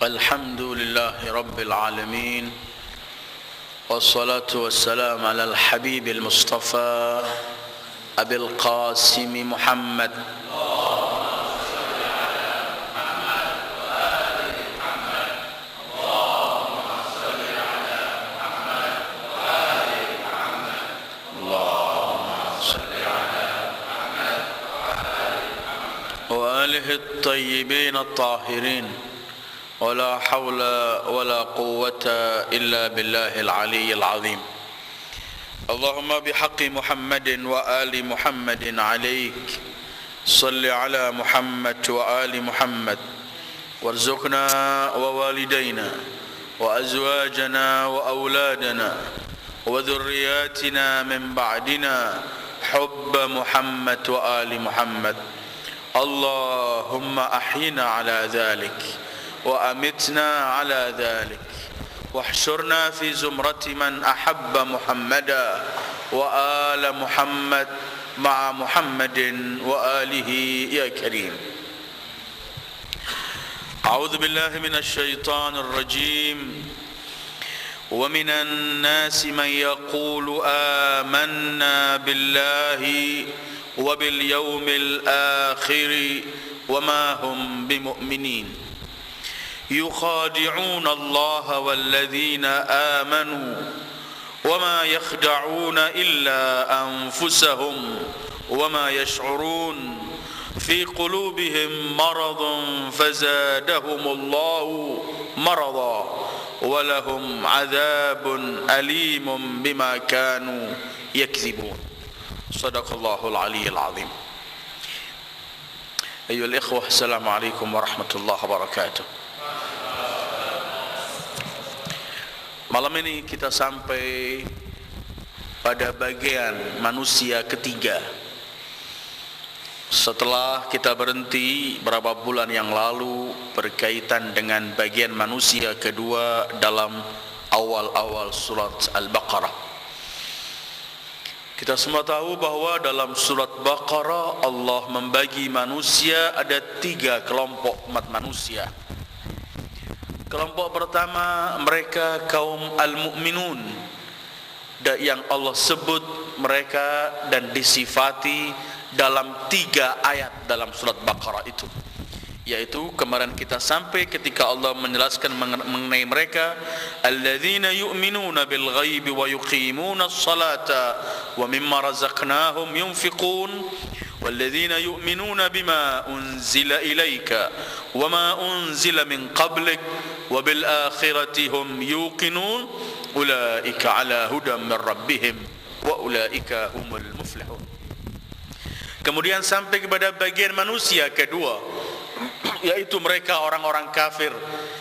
الحمد لله رب العالمين والصلاة والسلام على الحبيب المصطفى أبي القاسم محمد وآله الطيبين الطاهرين ولا حول ولا قوة إلا بالله العلي العظيم اللهم بحق محمد وآل محمد عليك صل على محمد وآل محمد وارزقنا ووالدينا وأزواجنا وأولادنا وذرياتنا من بعدنا حب محمد وآل محمد اللهم أحينا على ذلك وأمتنا على ذلك واحشرنا في زمرة من أحب محمدا وآل محمد مع محمد وآله يا كريم أعوذ بالله من الشيطان الرجيم ومن الناس من يقول آمنا بالله وباليوم الآخر وما هم بمؤمنين يخادعون الله والذين آمنوا وما يخدعون إلا أنفسهم وما يشعرون في قلوبهم مرض فزادهم الله مرضا ولهم عذاب أليم بما كانوا يكذبون صدق الله العلي العظيم أيها الإخوة السلام عليكم ورحمة الله وبركاته. Malam ini kita sampai pada bagian manusia ketiga. Setelah kita berhenti beberapa bulan yang lalu berkaitan dengan bagian manusia kedua dalam awal-awal surat Al-Baqarah. Kita semua tahu bahwa dalam surat Baqarah Allah membagi manusia ada 3 kelompok umat manusia. Kelompok pertama mereka kaum al-mu'minun yang Allah sebut mereka dan disifati dalam 3 ayat dalam surat Baqarah itu, yaitu kemarin kita sampai ketika Allah menjelaskan mengenai mereka alladzina yu'minuna bil ghaibi wa yuqimuna as-salata wa mimma razaqnahum yunfiqun walladzina yu'minuna bima unzila ilayka wa ma unzila min qablik wa bil akhirati hum yuqinun ulaika ala hudan min rabbihim wa ulaika humul muflihun. Kemudian sampai kepada bagian manusia kedua, yaitu mereka orang-orang kafir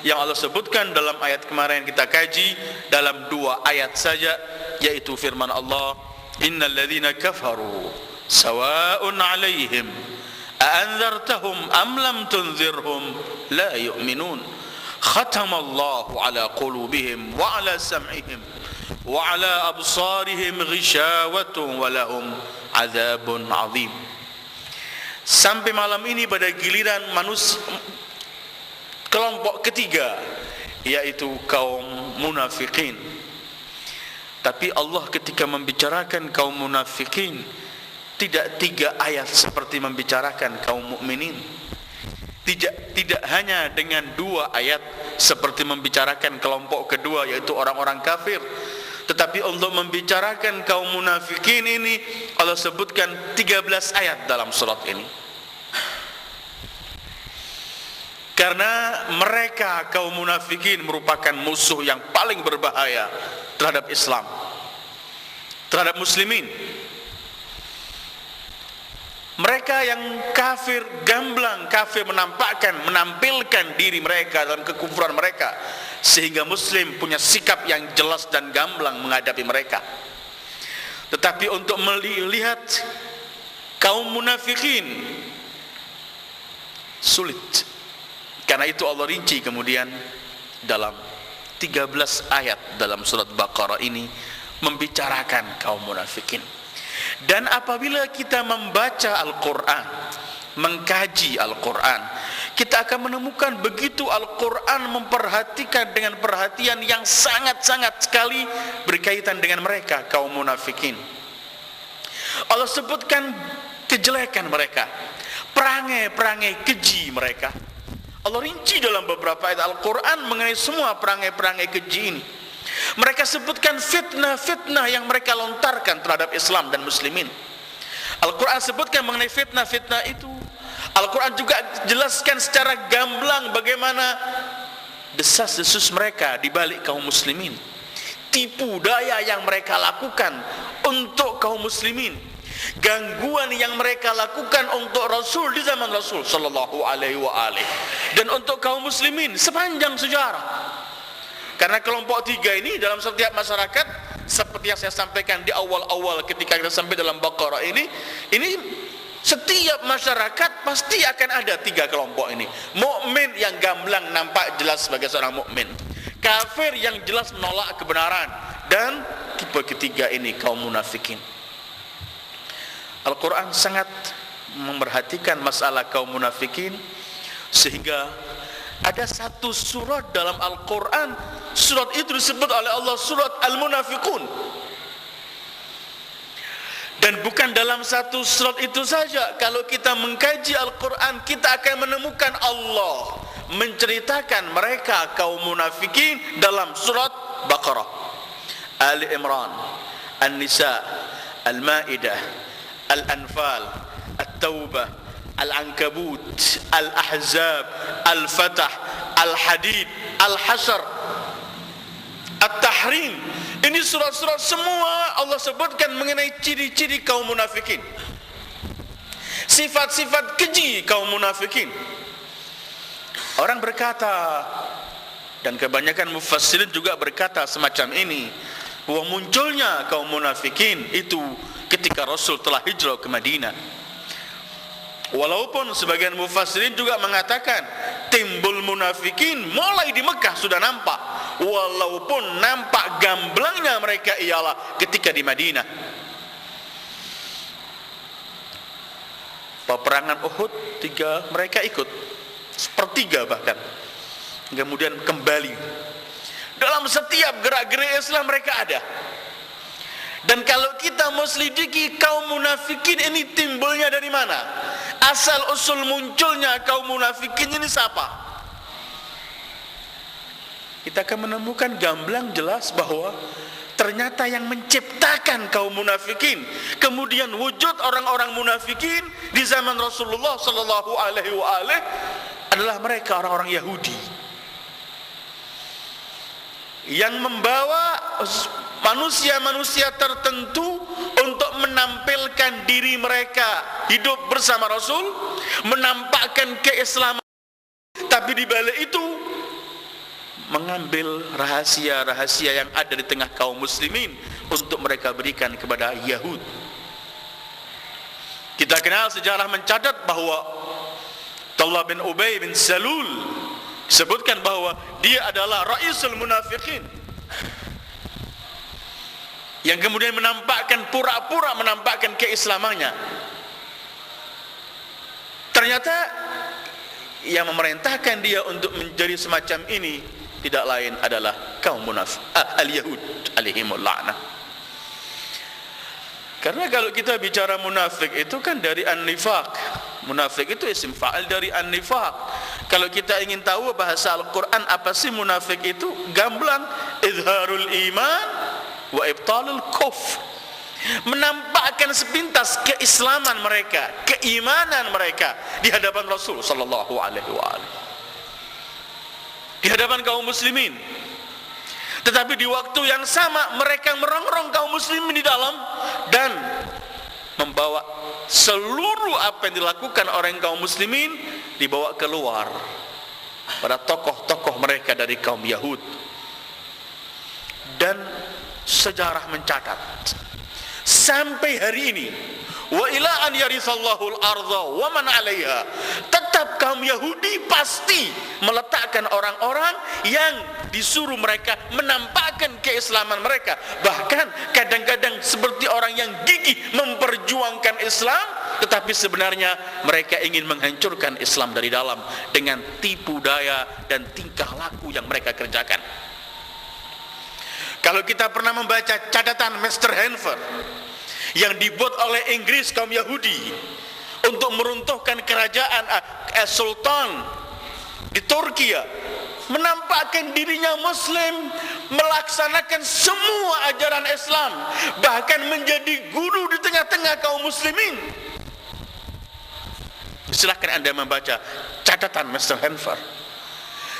yang Allah sebutkan dalam ayat kemarin kita kaji dalam 2 ayat saja, yaitu firman Allah innal ladzina kafaru sawa'un 'alaihim a'anzartahum am lam tunzirhum la yu'minun khatamallahu ala qulubihim wa ala sam'ihim wa ala absarihim ghishawatun wa lahum adzabun 'adzim. Sampai malam ini pada giliran manusia kelompok ketiga, yaitu kaum munafikin. Tapi Allah ketika membicarakan kaum munafikin tidak 3 ayat seperti membicarakan kaum mukminin. Tidak hanya dengan 2 ayat seperti membicarakan kelompok kedua yaitu orang-orang kafir, tetapi untuk membicarakan kaum munafikin ini Allah sebutkan 13 ayat dalam surat ini. Karena mereka kaum munafikin merupakan musuh yang paling berbahaya terhadap Islam, terhadap muslimin. Mereka yang kafir, gamblang kafir menampilkan diri mereka dalam kekufuran mereka, sehingga muslim punya sikap yang jelas dan gamblang menghadapi mereka. Tetapi untuk melihat kaum munafikin sulit. Karena itu Allah rinci kemudian dalam 13 ayat dalam surat Baqarah ini membicarakan kaum munafikin. Dan apabila kita membaca Al-Quran, mengkaji Al-Quran, kita akan menemukan begitu Al-Quran memperhatikan dengan perhatian yang sangat-sangat sekali berkaitan dengan mereka, kaum munafikin. Allah sebutkan kejelekan mereka, perangai-perangai keji mereka. Allah rinci dalam beberapa ayat Al-Quran mengenai semua perangai-perangai keji ini. Mereka sebutkan fitnah-fitnah yang mereka lontarkan terhadap Islam dan muslimin. Al-Quran sebutkan mengenai fitnah-fitnah itu. Al-Quran juga jelaskan secara gamblang bagaimana desas-desus mereka di balik kaum muslimin, tipu daya yang mereka lakukan untuk kaum muslimin, gangguan yang mereka lakukan untuk Rasul di zaman Rasul sallallahu alaihi wa alihi, dan untuk kaum muslimin sepanjang sejarah. Karena kelompok tiga ini dalam setiap masyarakat, seperti yang saya sampaikan di awal-awal ketika kita sampai dalam Baqarah ini setiap masyarakat pasti akan ada tiga kelompok ini. Mukmin yang gamblang nampak jelas sebagai seorang mukmin, kafir yang jelas menolak kebenaran, dan tipe ketiga ini kaum munafikin. Al-Quran sangat memperhatikan masalah kaum munafikin, sehingga ada satu surat dalam Al-Quran, surat itu disebut oleh Allah surat Al-Munafiqun. Dan bukan dalam satu surat itu saja. Kalau kita mengkaji Al-Quran, kita akan menemukan Allah menceritakan mereka kaum munafikin dalam surat Baqarah, Ali Imran, An-Nisa, Al-Ma'idah, Al-Anfal, At-Taubah, Al-Ankabut, Al-Ahzab, Al-Fatah, Al-Hadid, Al-Hashr, At-Tahrim. Ini surat-surat semua Allah sebutkan mengenai ciri-ciri kaum munafikin, sifat-sifat keji kaum munafikin. Orang berkata, dan kebanyakan mufassirin juga berkata semacam ini, bahwa munculnya kaum munafikin itu ketika Rasul telah hijrah ke Madinah. Walaupun sebagian mufassirin juga mengatakan timbul munafikin mulai di Mekah sudah nampak, walaupun nampak gamblangnya mereka ialah ketika di Madinah. Peperangan Uhud mereka ikut sepertiga bahkan, kemudian kembali. Dalam setiap gerak-gerik Islam mereka ada. Dan kalau kita menyelidiki kaum munafikin ini timbulnya dari mana, asal usul munculnya kaum munafikin ini siapa, kita akan menemukan gamblang jelas bahwa ternyata yang menciptakan kaum munafikin, kemudian wujud orang-orang munafikin di zaman Rasulullah sallallahu alaihi wasallam adalah mereka orang-orang Yahudi yang membawa manusia-manusia tertentu untuk menampilkan diri mereka hidup bersama Rasul, menampakkan keislaman, tapi di balik itu mengambil rahasia-rahasia yang ada di tengah kaum muslimin untuk mereka berikan kepada Yahud. Kita kenal sejarah mencatat bahwa Abdullah bin Ubay bin Salul disebutkan bahwa dia adalah Raisul Munafiqin, yang kemudian pura-pura menampakkan keislamannya. Ternyata yang memerintahkan dia untuk menjadi semacam ini tidak lain adalah kaum munafik, al-Yahud alaihimul la'nah. Karena kalau kita bicara munafik itu kan dari an-nifaq. Munafik itu isim fa'il dari an-nifaq. Kalau kita ingin tahu bahasa Al-Quran apa sih munafik itu, gamblang, izharul iman wa ibtalul kufr, menampakkan sepintas keislaman mereka, keimanan mereka di hadapan Rasul sallallahu alaihi wasallam, di hadapan kaum muslimin. Tetapi di waktu yang sama mereka merongrong kaum muslimin di dalam dan membawa seluruh apa yang dilakukan orang kaum muslimin dibawa keluar pada tokoh-tokoh mereka dari kaum Yahud. Dan sejarah mencatat sampai hari ini, wa ila an yarisallahu al-ardha wa man 'alaiha, tetap kaum Yahudi pasti meletakkan orang-orang yang disuruh mereka menampakkan keislaman mereka, bahkan kadang-kadang seperti orang yang gigih memperjuangkan Islam, tetapi tetapi sebenarnya mereka ingin menghancurkan Islam dari dalam dengan tipu daya dan tingkah laku yang mereka kerjakan. Kalau kita pernah membaca catatan Mr. Hanford yang dibuat oleh Inggris kaum Yahudi untuk meruntuhkan kerajaan Sultan di Turki, menampakkan dirinya Muslim, melaksanakan semua ajaran Islam, bahkan menjadi guru di tengah-tengah kaum muslimin. Silahkan Anda membaca catatan Mr. Hanford.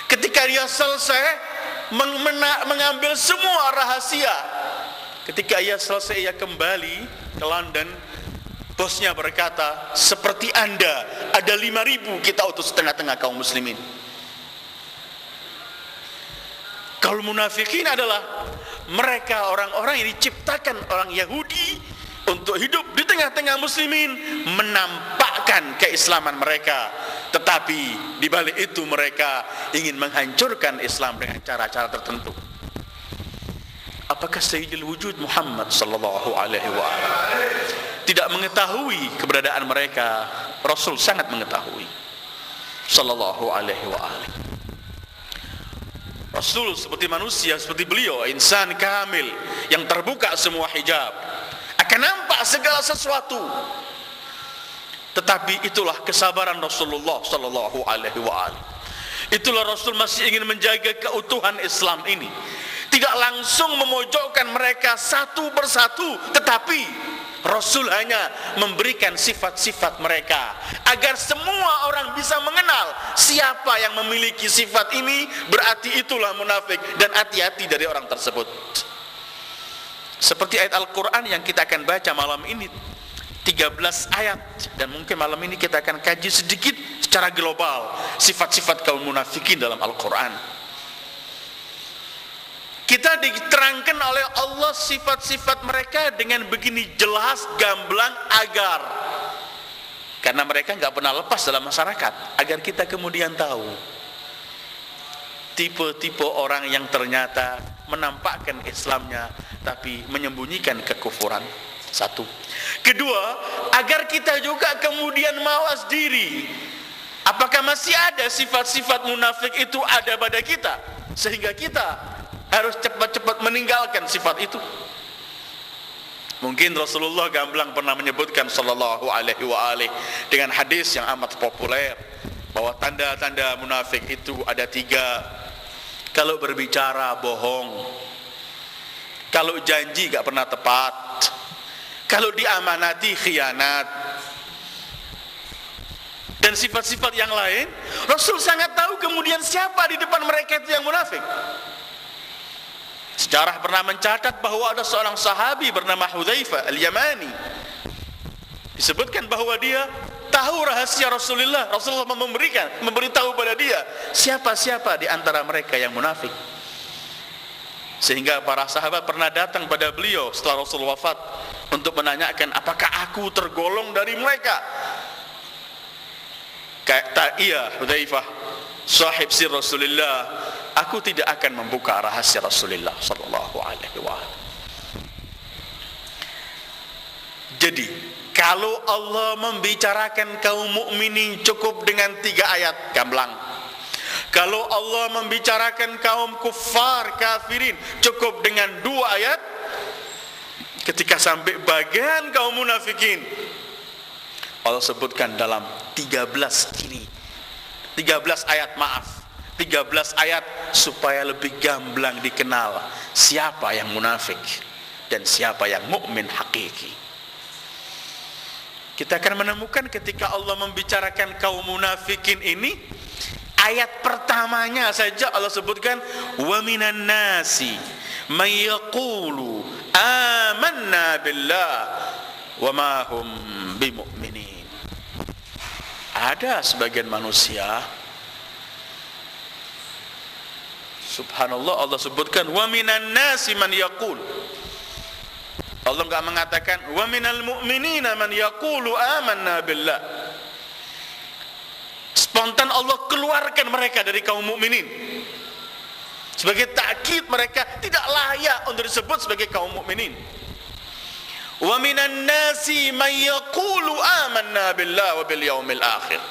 Ketika dia selesai mengambil semua rahasia, ketika ia selesai, ia kembali ke London. Bosnya berkata, seperti Anda ada 5.000 kita utus tengah-tengah kaum muslimin. Kaum munafikin adalah mereka orang-orang yang diciptakan orang Yahudi untuk hidup di tengah-tengah muslimin, menampakkan keislaman mereka, tetapi di balik itu mereka ingin menghancurkan Islam dengan cara-cara tertentu. Apakah Sayyidul Wujud Muhammad sallallahu alaihi wasallam tidak mengetahui keberadaan mereka? Rasul sangat mengetahui sallallahu alaihi wasallam. Rasul seperti manusia, seperti beliau, insan kamil yang terbuka semua hijab, akan nampak segala sesuatu. Tetapi itulah kesabaran Rasulullah sallallahu alaihi wasallam. Itulah Rasul masih ingin menjaga keutuhan Islam ini. Tidak langsung memojokkan mereka satu persatu, tetapi Rasul hanya memberikan sifat-sifat mereka agar semua orang bisa mengenal siapa yang memiliki sifat ini, berarti itulah munafik, dan hati-hati dari orang tersebut. Seperti ayat Al-Quran yang kita akan baca malam ini, 13 ayat, dan mungkin malam ini kita akan kaji sedikit secara global sifat-sifat kaum munafikin dalam Al-Quran. Kita diterangkan oleh Allah sifat-sifat mereka dengan begini jelas, gamblang, agar karena mereka nggak pernah lepas dalam masyarakat, agar kita kemudian tahu tipe-tipe orang yang ternyata menampakkan Islamnya tapi menyembunyikan kekufuran. Satu. Kedua, agar kita juga kemudian mawas diri, apakah masih ada sifat-sifat munafik itu ada pada kita, sehingga kita harus cepat-cepat meninggalkan sifat itu. Mungkin Rasulullah gamblang pernah menyebutkan sallallahu alaihi wa alihi dengan hadis yang amat populer bahwa tanda-tanda munafik itu ada 3. Kalau berbicara bohong, kalau janji gak pernah tepat, kalau diamanati khianat, dan sifat-sifat yang lain. Rasul sangat tahu kemudian siapa di depan mereka itu yang munafik. Sejarah pernah mencatat bahwa ada seorang sahabi bernama Hudzaifah al-Yamani. Disebutkan bahwa dia tahu rahasia Rasulullah. Rasulullah memberitahu pada dia siapa-siapa di antara mereka yang munafik. Sehingga para sahabat pernah datang pada beliau setelah Rasul wafat untuk menanyakan, apakah aku tergolong dari mereka? Kata ia, Hudzaifah, sahib sir Rasulullah, aku tidak akan membuka rahasia Rasulullah sallallahu alaihi wasallam. Jadi, kalau Allah membicarakan kaum mukminin cukup dengan 3 ayat gamblang. Kalau Allah membicarakan kaum kufar kafirin cukup dengan 2 ayat. Ketika sampai bagian kaum munafikin, Allah sebutkan dalam 13 ayat, 13 ayat supaya lebih gamblang dikenal siapa yang munafik dan siapa yang mukmin hakiki. Kita akan menemukan ketika Allah membicarakan kaum munafikin ini, ayat pertamanya saja Allah sebutkan wa minan nasi may yaqulu amanna billah wa ma hum bimu'minin. Ada sebagian manusia, subhanallah, Allah sebutkan wa minan nasi man yaqul. Allah enggak mengatakan wa minal mu'minina man yaqulu amanna billah. Spontan Allah keluarkan mereka dari kaum mukminin. Sebagai takkid mereka tidak layak untuk disebut sebagai kaum mukminin. Wa minan nasi man yaqulu amanna billahi wa bil yaumil akhir.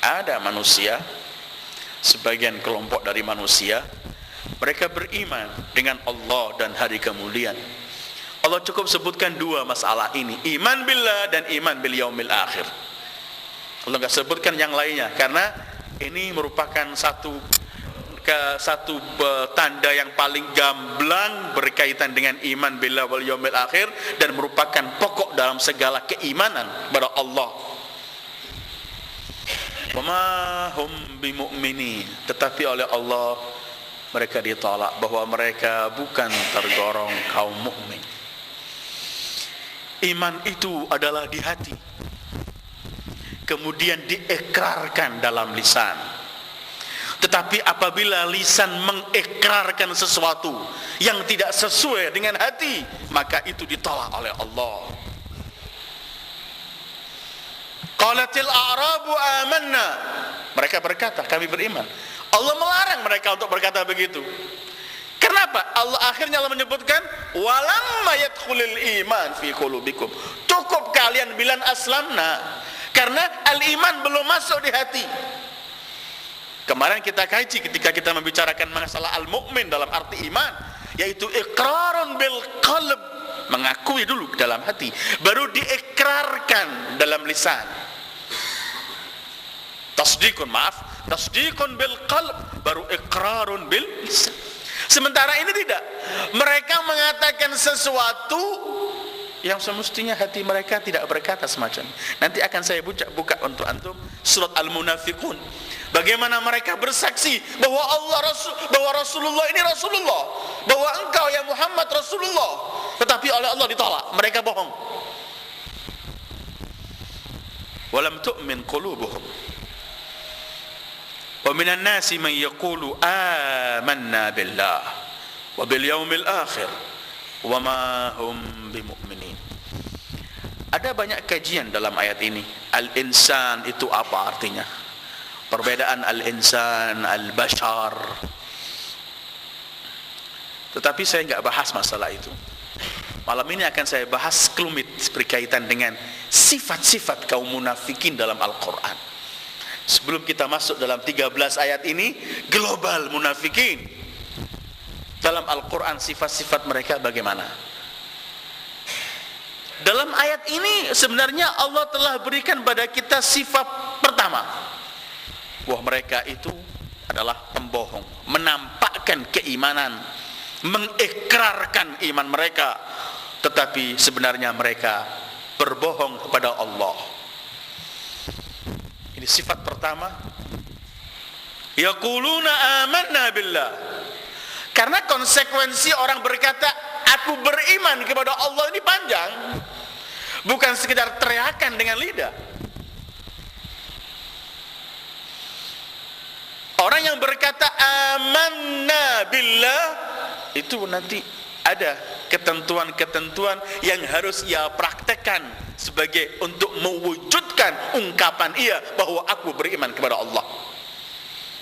Ada manusia, sebagian kelompok dari manusia, mereka beriman dengan Allah dan hari kemudian. Allah cukup sebutkan dua masalah ini, iman billah dan iman bil yaumil akhir. Allah enggak sebutkan yang lainnya karena ini merupakan satu tanda yang paling gamblang berkaitan dengan iman billah wal yaumil akhir dan merupakan pokok dalam segala keimanan kepada Allah. Wa ma hum bimu'minin, tetapi oleh Allah mereka ditolak bahwa mereka bukan tergolong kaum mukmin. Iman itu adalah di hati, kemudian diikrarkan dalam lisan. Tetapi apabila lisan mengikrarkan sesuatu yang tidak sesuai dengan hati, maka itu ditolak oleh Allah. Qalatil a'rabu amanna, mereka berkata kami beriman. Allah melarang mereka untuk berkata begitu. Kenapa? Akhirnya Allah menyebutkan walamma yadkhulul iman fi qulubikum. Cukup kalian bilang aslamna, karena al-iman belum masuk di hati. Kemarin kita kaji ketika kita membicarakan masalah al-mu'min dalam arti iman, yaitu iqrarun bil qalb, mengakui dulu dalam hati, baru diikrarkan dalam lisan. Tasdiqun bil qalb, baru iqrarun bil lisan. Sementara ini tidak. Mereka mengatakan sesuatu yang semestinya hati mereka tidak berkata semacam. Nanti akan saya buka untuk antum surat Al-Munafiqun. Bagaimana mereka bersaksi bahwa bahwa Rasulullah ini Rasulullah, bahwa engkau ya Muhammad Rasulullah, tetapi oleh Allah ditolak. Mereka bohong. Walam tu'min qulubuhum. Wa minan nasi man yaqulu amanna billah wa bil yaumil akhir wa ma hum bimu'minin. Ada banyak kajian dalam ayat ini. Al-insan itu apa artinya? Perbedaan al-insan, al-bashar. Tetapi saya enggak bahas masalah itu. Malam ini akan saya bahas kelumit berkaitan dengan sifat-sifat kaum munafikin dalam Al-Quran. Sebelum kita masuk dalam 13 ayat ini, global munafikin dalam Al-Quran, sifat-sifat mereka bagaimana? Dalam ayat ini sebenarnya Allah telah berikan pada kita sifat pertama, bahwa mereka itu adalah pembohong, menampakkan keimanan, mengikrarkan iman mereka, tetapi sebenarnya mereka berbohong kepada Allah. Ini sifat pertama. Yaquluna amanna billah. Karena konsekuensi orang berkata aku beriman kepada Allah ini panjang. Bukan sekedar teriakan dengan lidah. Orang yang berkata amanna billah itu nanti ada ketentuan-ketentuan yang harus ia praktekkan sebagai untuk mewujudkan ungkapan ia bahwa aku beriman kepada Allah.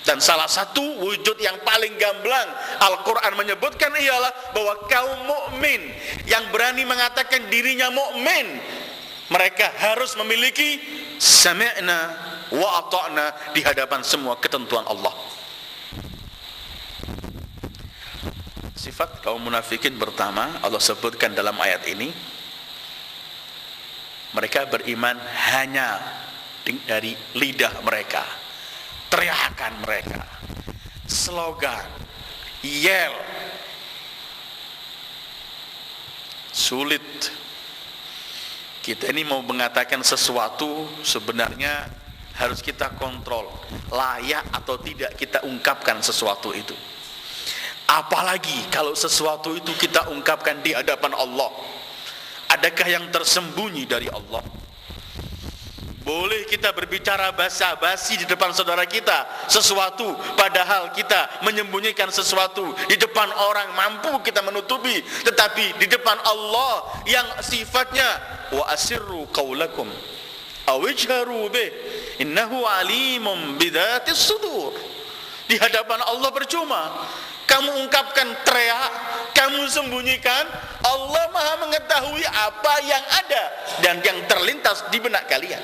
Dan salah satu wujud yang paling gamblang Al-Quran menyebutkan ialah bahwa kaum mukmin yang berani mengatakan dirinya mukmin, mereka harus memiliki sami'na wa ata'na di hadapan semua ketentuan Allah. Sifat kaum munafikin pertama Allah sebutkan dalam ayat ini, mereka beriman hanya dari lidah mereka, teriakan mereka, slogan, yel. Sulit. Kita ini mau mengatakan sesuatu sebenarnya harus kita kontrol, layak atau tidak kita ungkapkan sesuatu itu. Apalagi kalau sesuatu itu kita ungkapkan di hadapan Allah. Adakah yang tersembunyi dari Allah? Boleh kita berbicara basa-basi di depan saudara kita sesuatu, padahal kita menyembunyikan sesuatu di depan orang, mampu kita menutupi. Tetapi di depan Allah yang sifatnya wa asirru qaulakum aw ijharu bih innahu alimun bidzatis sudur. Di hadapan Allah percuma kamu ungkapkan teriak, kamu sembunyikan, Allah Maha mengetahui apa yang ada dan yang terlintas di benak kalian.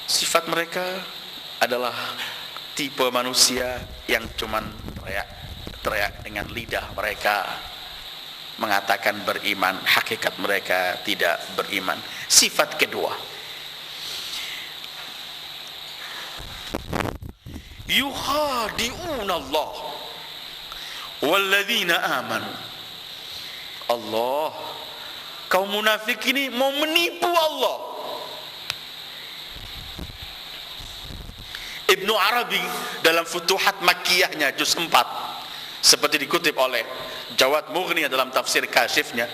Sifat mereka adalah tipe manusia yang cuman teriak dengan lidah mereka, mengatakan beriman, hakikat mereka tidak beriman. Sifat kedua, yukhadi'una Allah walladzina amanu. Allah, kaum munafik ini mau menipu Allah. Ibnu Arabi dalam Futuhat Makkiyahnya juz 4, seperti dikutip oleh Jawad Mughni dalam tafsir Kasyifnya,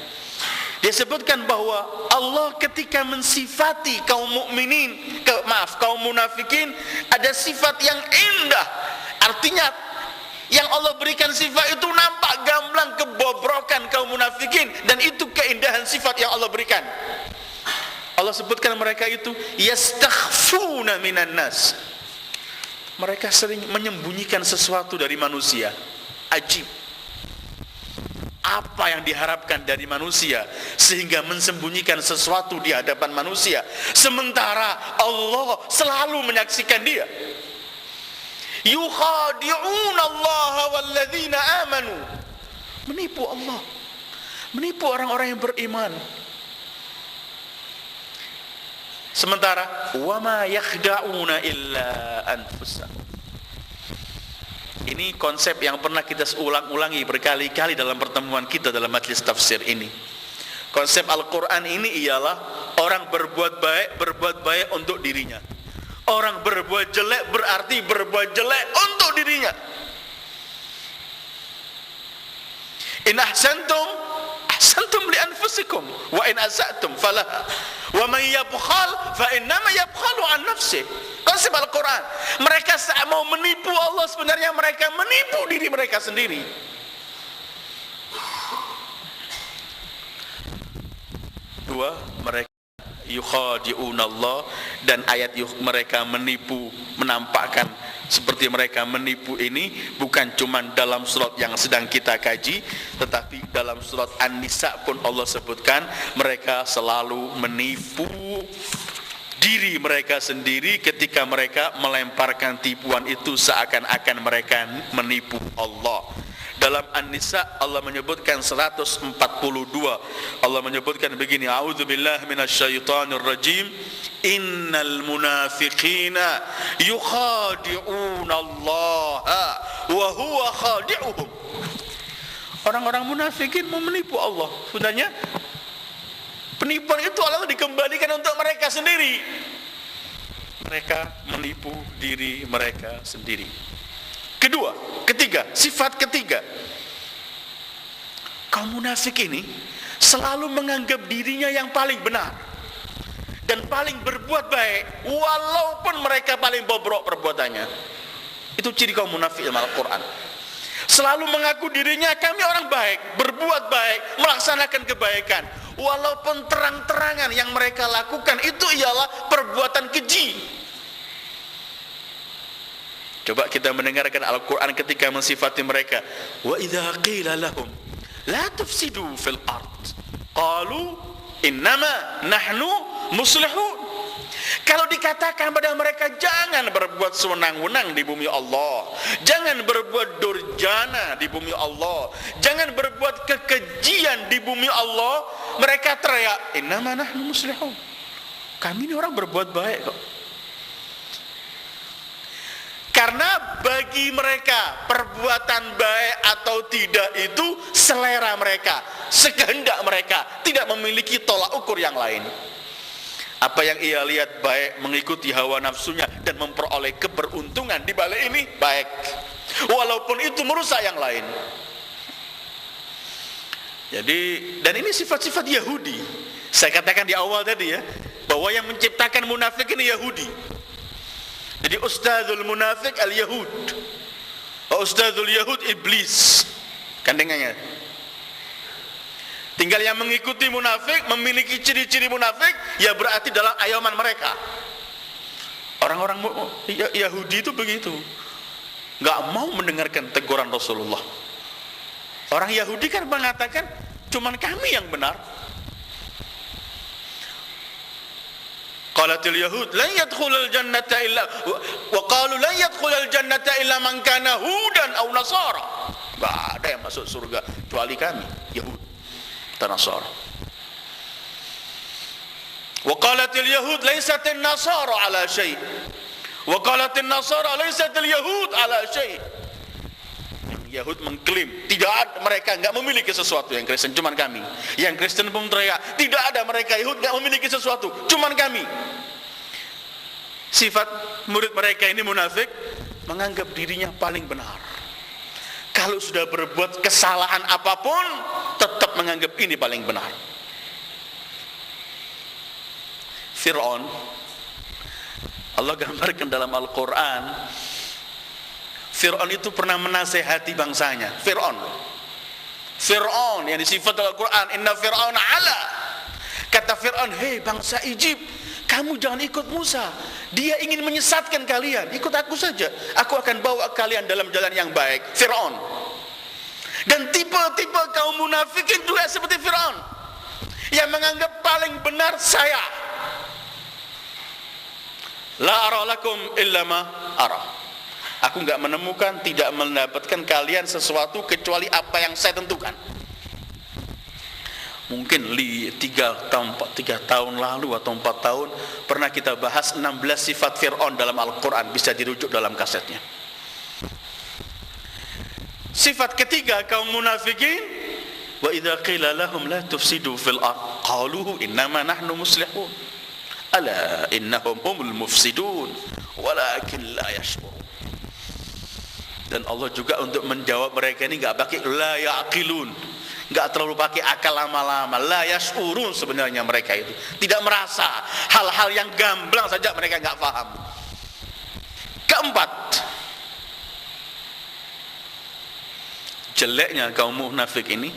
dia sebutkan bahwa Allah ketika mensifati kaum mukminin, kaum munafikin, ada sifat yang indah. Artinya yang Allah berikan sifat itu nampak gamblang kebobrokan kaum munafikin, dan itu keindahan sifat yang Allah berikan. Allah sebutkan mereka itu yastakhfuna minan nas. Mereka sering menyembunyikan sesuatu dari manusia. Ajib. Apa yang diharapkan dari manusia sehingga mensembunyikan sesuatu di hadapan manusia, sementara Allah selalu menyaksikan dia. Yukhadi'una Allah walladzina amanu. Menipu Allah, menipu orang-orang yang beriman. Sementara wama yakhda'una illa anfusahum. Ini konsep yang pernah kita ulang-ulangi berkali-kali dalam pertemuan kita dalam majelis tafsir ini. Konsep Al-Quran ini ialah orang berbuat baik untuk dirinya. Orang berbuat jelek berarti berbuat jelek untuk dirinya. In ahsantum ahsantum li anfusikum wa in asa'tum falaha wa man yabkhal fa innama yabkhalu an nafsihi. Konsep Al-Quran, mereka mau menipu Allah, sebenarnya mereka menipu diri mereka sendiri. Dua, mereka yukhadi'una Allah, dan ayat mereka menipu menampakkan seperti mereka menipu ini bukan cuma dalam surat yang sedang kita kaji, tetapi dalam surat An-Nisa pun Allah sebutkan mereka selalu menipu diri mereka sendiri ketika mereka melemparkan tipuan itu seakan-akan mereka menipu Allah. Dalam An-Nisa Allah menyebutkan 142, Allah menyebutkan begini, a'udzubillahi minasyaitonir rajim, innal munafiqina yukhadi'una Allah wa huwa khadi'uhum. Orang-orang munafikin mau menipu Allah. Sebenarnya penipuan itu Allah dikembalikan untuk mereka sendiri. Mereka menipu diri mereka sendiri. Ketiga, sifat ketiga, kaum munafik ini selalu menganggap dirinya yang paling benar dan paling berbuat baik, walaupun mereka paling bobrok perbuatannya. Itu ciri kaum munafik dalam Al-Quran. Selalu mengaku dirinya kami orang baik, berbuat baik, melaksanakan kebaikan, walaupun terang-terangan yang mereka lakukan itu ialah perbuatan keji. Coba kita mendengarkan Al-Quran ketika mensifati mereka. Wa idza qila lahum la tufsidu fil ard qalu innama nahnu muslihun. Kalau dikatakan pada mereka jangan berbuat sewenang-wenang di bumi Allah, jangan berbuat durjana di bumi Allah, jangan berbuat kekejian di bumi Allah, mereka teriak innama nahnu muslihun. Kami ini orang berbuat baik kok. Karena bagi mereka perbuatan baik atau tidak itu selera mereka, sekehendak mereka, tidak memiliki tolak ukur yang lain. Apa yang ia lihat baik, mengikuti hawa nafsunya dan memperoleh keberuntungan di balik ini baik, walaupun itu merusak yang lain. Jadi, dan ini sifat-sifat Yahudi. Saya katakan di awal tadi ya, bahwa yang menciptakan munafik ini Yahudi. Jadi ustadzul munafik al-Yahud, ustadzul Yahud iblis, kandengannya. Tinggal yang mengikuti munafik, memiliki ciri-ciri munafik, ya berarti dalam ayaman mereka. Orang-orang Yahudi itu begitu, nggak mau mendengarkan teguran Rasulullah, Orang Yahudi kan mengatakan cuman kami yang benar. Qalatil yahud lan yadkhulul jannata illa wa qalu lan yadkhulul jannata illa man kana hudan aw nasara. Enggak ada yang masuk surga kecuali kami, Yahud dan Nasara. Wa qalatil yahud laysatin nasara ala syai'. Wa qalatin nasara laysatil yahud ala syai'. Yahud mengklaim tidak ada, mereka enggak memiliki sesuatu. Yang Kristen cuman kami. Yang Kristen pun teriak tidak ada, mereka Yahud enggak memiliki sesuatu, cuman kami. Sifat murid mereka ini munafik, menganggap dirinya paling benar. Kalau sudah berbuat kesalahan apapun, tetap menganggap ini paling benar. Fir'aun, Allah gambarkan dalam Al-Quran, Fir'aun itu pernah menasehati bangsanya. Fir'aun yang disifat dalam Al-Quran, inna Fir'aun ala. Kata Fir'aun, hei bangsa Egypt, kamu jangan ikut Musa, dia ingin menyesatkan kalian, ikut aku saja, aku akan bawa kalian dalam jalan yang baik. Fir'aun. Dan tipe-tipe kaum munafikin juga seperti Fir'aun, yang menganggap paling benar saya. La ara lakum illa ma ara. Aku enggak menemukan, tidak mendapatkan kalian sesuatu kecuali apa yang saya tentukan. Mungkin 3 tahun lalu atau 4 tahun pernah kita bahas 16 sifat Fir'aun dalam Al-Quran, bisa dirujuk dalam kasetnya. Sifat ketiga kaum munafikin, wa idza qila lahum la tufsidu fil ardh qalu innama nahnu muslihun ala innahum humul mufsidun walakin la yash'urun. Dan Allah juga untuk menjawab mereka ini enggak pakai la yaqilun, enggak terlalu pakai akal lama-lama. La yash'urun, sebenarnya mereka itu tidak merasa, hal-hal yang gamblang saja mereka enggak paham. Keempat, jeleknya kaum munafik ini,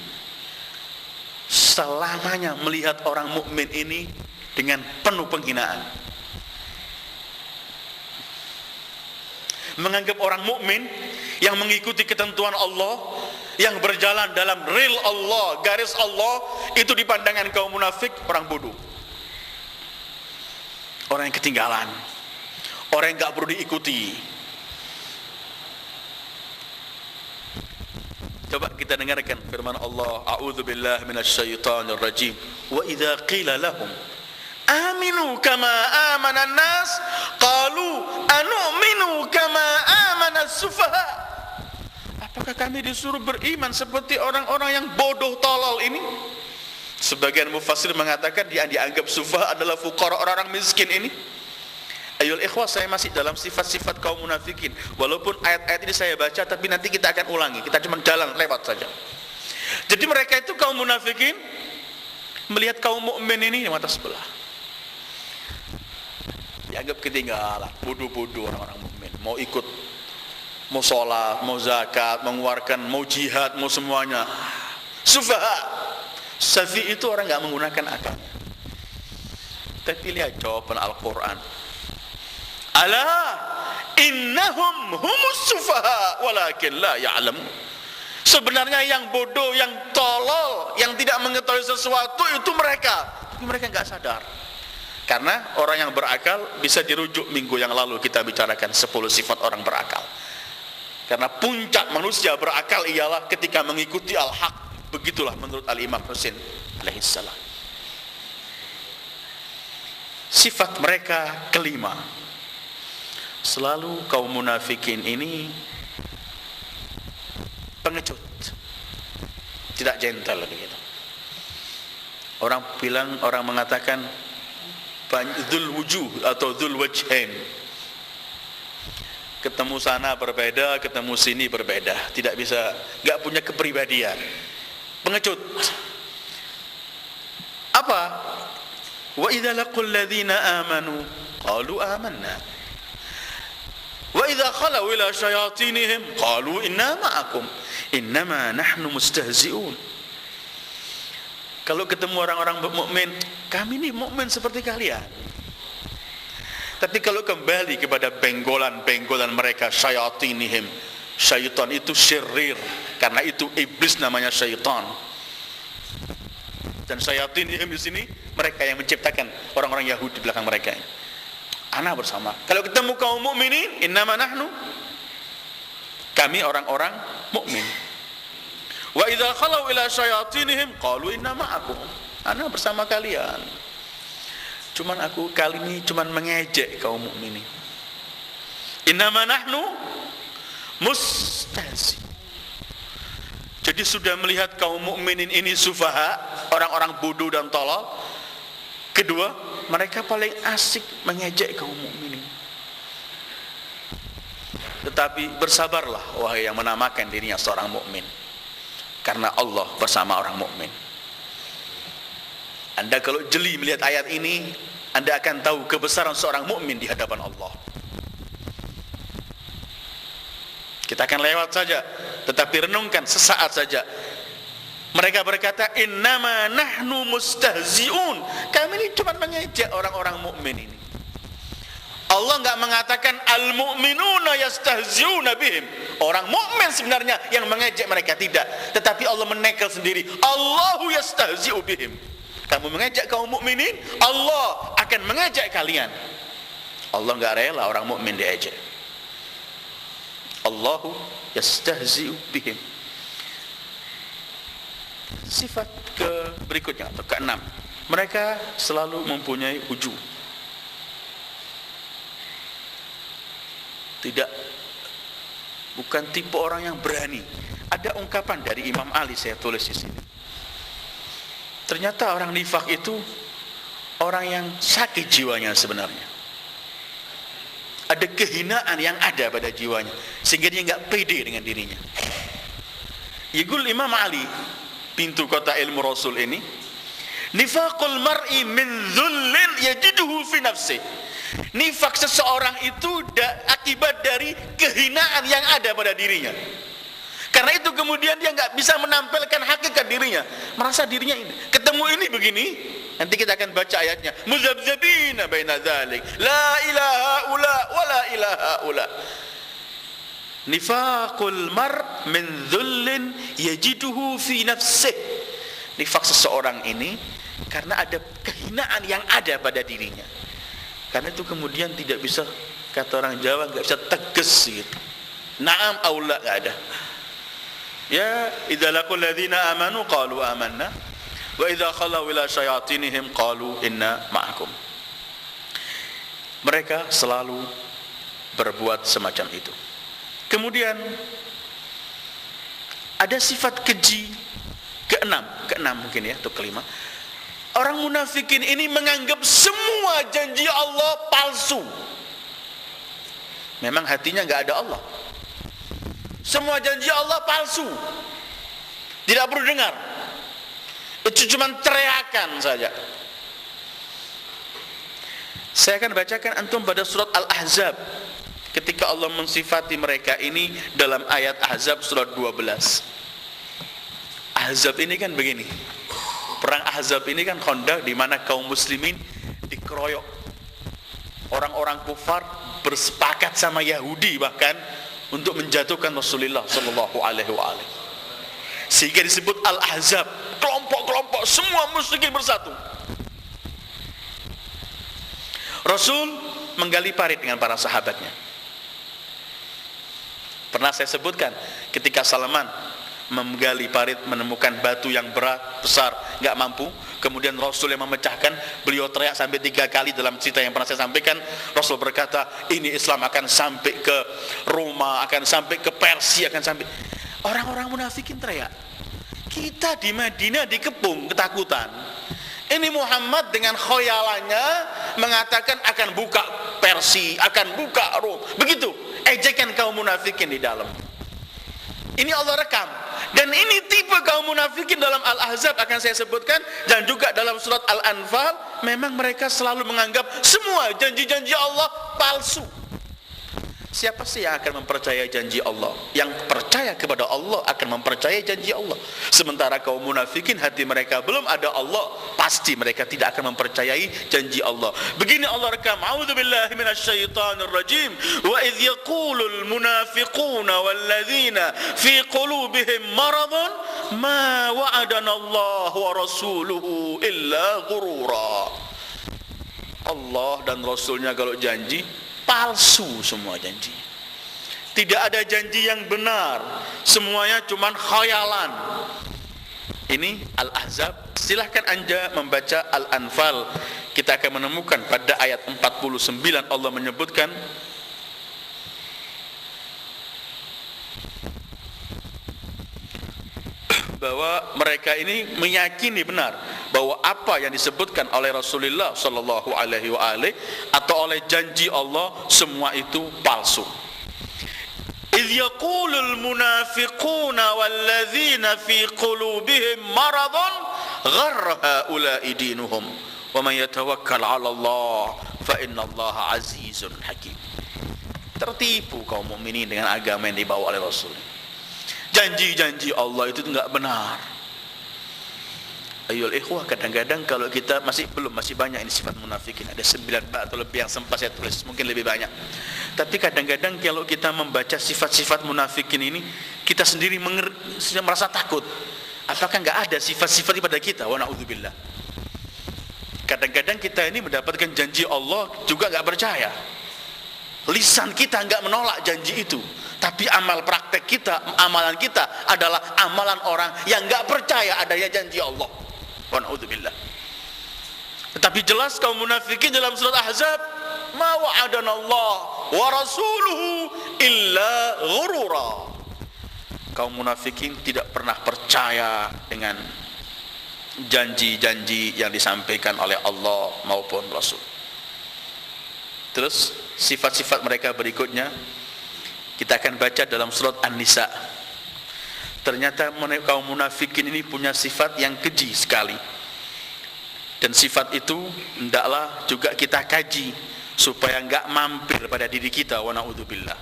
selamanya melihat orang mukmin ini dengan penuh penghinaan. Menganggap orang mukmin yang mengikuti ketentuan Allah, yang berjalan dalam rel Allah, garis Allah, itu di pandangan kaum munafik orang bodoh, orang yang ketinggalan, orang yang enggak perlu diikuti. Coba kita dengarkan firman Allah, a'udzubillahi minasyaitonir rajim. Wa idza qila lahum aminu kama amana an-nas qalu anu'minu kama amana as-sufaha. Apakah kami disuruh beriman seperti orang-orang yang bodoh tolol ini? Sebagian mufassir mengatakan dia dianggap sufaha adalah fuqara, orang-orang miskin ini. Ayol ikhwah, saya masih dalam sifat-sifat kaum munafikin. Walaupun ayat-ayat ini saya baca, tapi nanti kita akan ulangi. Kita cuma jalan lewat saja. Jadi mereka itu kaum munafikin melihat kaum mukmin ini di mata sebelah, dianggap ketinggalan, bodoh-bodoh orang-orang mukmin. Mau ikut, mau sholat, mau zakat, mengeluarkan, mau jihad, mau semuanya. Sufaha. Safi itu orang enggak menggunakan akalnya. Tapi lihat jawaban Al-Quran. Ala innahum humus sufaha walakin la ya'lamun. Sebenarnya yang bodoh, yang tolol, yang tidak mengetahui sesuatu itu mereka, tapi mereka enggak sadar. Karena orang yang berakal bisa dirujuk minggu yang lalu kita bicarakan 10 sifat orang berakal. Karena puncak manusia berakal ialah ketika mengikuti al-haq. Begitulah menurut Al-Imam Husain alaihissalam. Sifat mereka kelima, selalu kaum munafikin ini pengecut, tidak gentle begitu. Orang mengatakan dzul wujuh atau dzul wajhain. Ketemu sana berbeda, ketemu sini berbeda, tidak bisa, enggak punya kepribadian. Pengecut. Apa? Wa idza laqul ladzina amanu qalu amanna. Wa idza khalu ila syayatinihim qalu inna ma'akum innama nahnu mustahzi'un. Kalau ketemu orang-orang mukmin, kami ini mukmin seperti kalian. Tapi kalau kembali kepada benggolan-benggolan mereka, syayatinihim, Syaitan itu syirir, karena itu iblis namanya syaitan. Dan syayatinihim di sini mereka yang menciptakan orang-orang Yahudi di belakang mereka. Ana bersama. Kalau ketemu kaum mukminin, innama nahnu, kami orang-orang mukmin. Wa idza khalau ila syayatinihim qalu inna ma'akum. Ana bersama kalian. Cuman aku kali ini cuman mengejek kaum mukminin. Innama nahnu mustahzi. Jadi sudah melihat kaum mukminin ini sufaha, orang-orang bodoh dan tolol. Kedua, mereka paling asik mengejek kaum mukminin. Tetapi bersabarlah wahai yang menamakan dirinya seorang mukmin, karena Allah bersama orang mukmin. Anda kalau jeli melihat ayat ini, Anda akan tahu kebesaran seorang mukmin di hadapan Allah. Kita akan lewat saja, tetapi renungkan sesaat saja. Mereka berkata, innama nahnu mustahzi'un. Kami ini cuma mengejek orang-orang mukmin ini. Allah enggak mengatakan al-mu'minuna yastahzi'una bihim. Orang mukmin sebenarnya yang mengejek mereka, tidak. Tetapi Allah menekel sendiri, Allahu yastahzi'u bihim. Kamu mengejek kaum mukminin, Allah akan mengejek kalian. Allah enggak rela orang mukmin diejek. Allahu yastahzi'u bihim. Sifat berikutnya atau keenam, mereka selalu mempunyai ujub. Bukan tipe orang yang berani. Ada ungkapan dari Imam Ali, saya tulis di sini. Ternyata orang nifak itu orang yang sakit jiwanya sebenarnya. Ada kehinaan yang ada pada jiwanya, sehingga dia enggak pede dengan dirinya. Yaqul Imam Ali, pintu kota ilmu Rasul ini, nifaqul mar'i min dhullin yajiduhu fi nafsi. Nifak seseorang itu akibat dari kehinaan yang ada pada dirinya. Karena itu kemudian dia enggak bisa menampilkan hakikat dirinya, merasa dirinya ini. Ketemu ini begini, nanti kita akan baca ayatnya. Muzabzabina baina dzalik, la ilaha ula wa la ilaha ula. Nifaqul mar' min dhullin yajiduhu fi nafsih. Nifak seseorang ini karena ada kehinaan yang ada pada dirinya. Karena itu kemudian tidak bisa, kata orang Jawa, enggak bisa tegas gitu. Na'am au la, enggak ada. Ya, idza laqul ladzina amanu qalu amanna wa idza khalau ila syayatinihim qalu inna ma'akum. Mereka selalu berbuat semacam itu. Kemudian ada sifat keji keenam mungkin ya, atau kelima. Orang munafikin ini menganggap semua janji Allah palsu. Memang hatinya enggak ada Allah. Semua janji Allah palsu. Tidak perlu dengar. Itu cuma teriakan saja. Saya akan bacakan antum pada surat Al-Ahzab, ketika Allah mensifati mereka ini dalam ayat Ahzab surat 12. Ahzab ini kan begini. Perang Ahzab ini kan Khandaq, di mana kaum muslimin dikeroyok. Orang-orang kufar bersepakat sama Yahudi bahkan untuk menjatuhkan Rasulullah sallallahu alaihi wasallam. Sehingga disebut Al-Ahzab, kelompok-kelompok semua musyrikin bersatu. Rasul menggali parit dengan para sahabatnya. Pernah saya sebutkan ketika Salman menggali parit, menemukan batu yang berat, besar, enggak mampu, kemudian Rasul yang memecahkan, beliau teriak sampai 3 kali dalam cerita yang pernah saya sampaikan. Rasul berkata, ini Islam akan sampai ke Roma, akan sampai ke Persia, akan sampai. Orang-orang munafikin teriak, kita di Madinah dikepung ketakutan. Ini Muhammad dengan khoyalannya mengatakan akan buka Persia, akan buka Rom. Begitu ejekan kaum munafikin di dalam. Ini Allah rekam. Dan ini tipe kaum munafikin dalam Al-Ahzab akan saya sebutkan, dan juga dalam surat Al-Anfal. Memang mereka selalu menganggap semua janji-janji Allah palsu. Siapa sih yang akan mempercayai janji Allah? Yang percaya kepada Allah akan mempercayai janji Allah. Sementara kaum munafikin hati mereka belum ada Allah, pasti mereka tidak akan mempercayai janji Allah. Begini Allah rekam, a'udzubillahi minasyaitonir rajim, wa idz yaqulul munafiquna walladzina fi qulubihim maradun ma wa'adana Allah wa rasuluhu illa ghurura. Allah dan Rasulnya kalau janji palsu, semua janji. Tidak ada janji yang benar, semuanya cuman khayalan. Ini Al-Ahzab. Silahkan Anda membaca Al-Anfal. Kita akan menemukan pada ayat 49 Allah menyebutkan bahwa mereka ini meyakini benar bahwa apa yang disebutkan oleh Rasulullah sallallahu alaihi wasallam atau oleh janji Allah semua itu palsu. Idz yaqulul munafiquna walladzina fi qulubihim maradun gharra haula'i dinuhum wa man yatawakkal 'ala Allah fa innallaha 'azizun hakim. Tertipu kaum mukminin dengan agama yang dibawa oleh Rasul. Janji-janji Allah itu enggak benar. Ayol ikhwah, kadang-kadang kalau kita masih banyak ini sifat munafikin. Ada 9 bab atau lebih yang sempat saya tulis, mungkin lebih banyak. Tapi kadang-kadang kalau kita membaca sifat-sifat munafikin ini, kita sendiri merasa takut. Apakah enggak ada sifat-sifat pada kita? Wa na'udzubillah. Kadang-kadang kita ini mendapatkan janji Allah juga enggak percaya. Lisan kita enggak menolak janji itu. Tapi amal praktek kita, amalan kita adalah amalan orang yang enggak percaya adanya janji Allah. Wa na'udzubillah. Tetapi jelas kaum munafikin dalam surat Ahzab, ma wa'adana Allah wa rasuluhu illa ghurura. Kaum munafikin tidak pernah percaya dengan janji-janji yang disampaikan oleh Allah maupun Rasul. Terus sifat-sifat mereka berikutnya kita akan baca dalam surat An-Nisa. Ternyata kaum munafikin ini punya sifat yang keji sekali. Dan sifat itu hendaklah juga kita kaji supaya enggak mampir pada diri kita, wa na'udzubillah.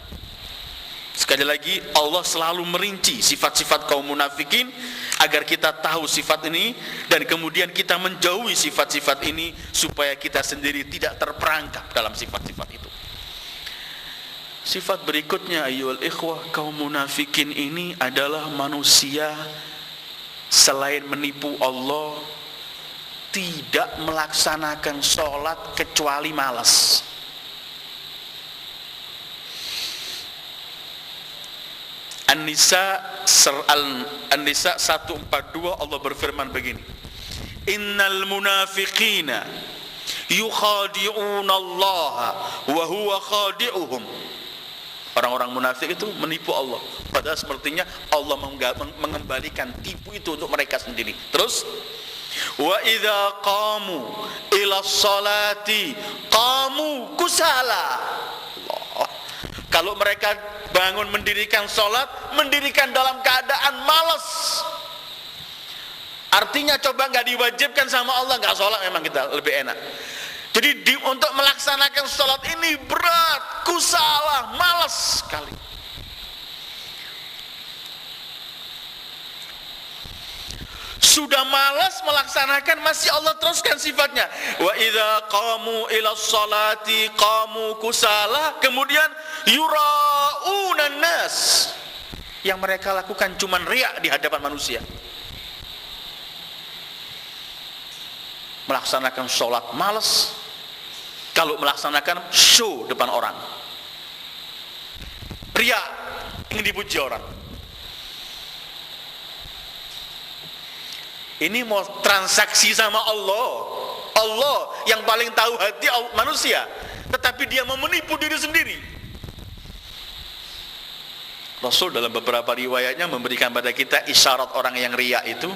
Sekali lagi Allah selalu merinci sifat-sifat kaum munafikin agar kita tahu sifat ini dan kemudian kita menjauhi sifat-sifat ini supaya kita sendiri tidak terperangkap dalam sifat-sifat itu. Sifat berikutnya ayyuhal ikhwah, kaum munafikin ini adalah manusia selain menipu Allah tidak melaksanakan sholat kecuali malas. An-Nisa 142 Allah berfirman begini, innal munafiqina yukhadi'una Allah wa huwa khadi'uhum. Orang-orang munafik itu menipu Allah, padahal sepertinya Allah mengembalikan tipu itu untuk mereka sendiri. Terus wa idza qamu ila sholati qamu kusala. Allah. Kalau mereka bangun mendirikan sholat, mendirikan dalam keadaan malas. Artinya coba nggak diwajibkan sama Allah, nggak sholat memang kita lebih enak. Jadi untuk melaksanakan sholat ini berat, kusala, malas sekali. Sudah malas melaksanakan, masih Allah teruskan sifatnya. Wa idza qamu ila sholati qamu kusala. Kemudian yura'unan nas. Yang mereka lakukan cuman riak di hadapan manusia. Melaksanakan sholat malas, kalau melaksanakan show depan orang, riak, ingin dipuji orang. Ini mau transaksi sama Allah, Allah yang paling tahu hati manusia, tetapi dia mau menipu diri sendiri. Rasul dalam beberapa riwayatnya memberikan pada kita isyarat orang yang riak itu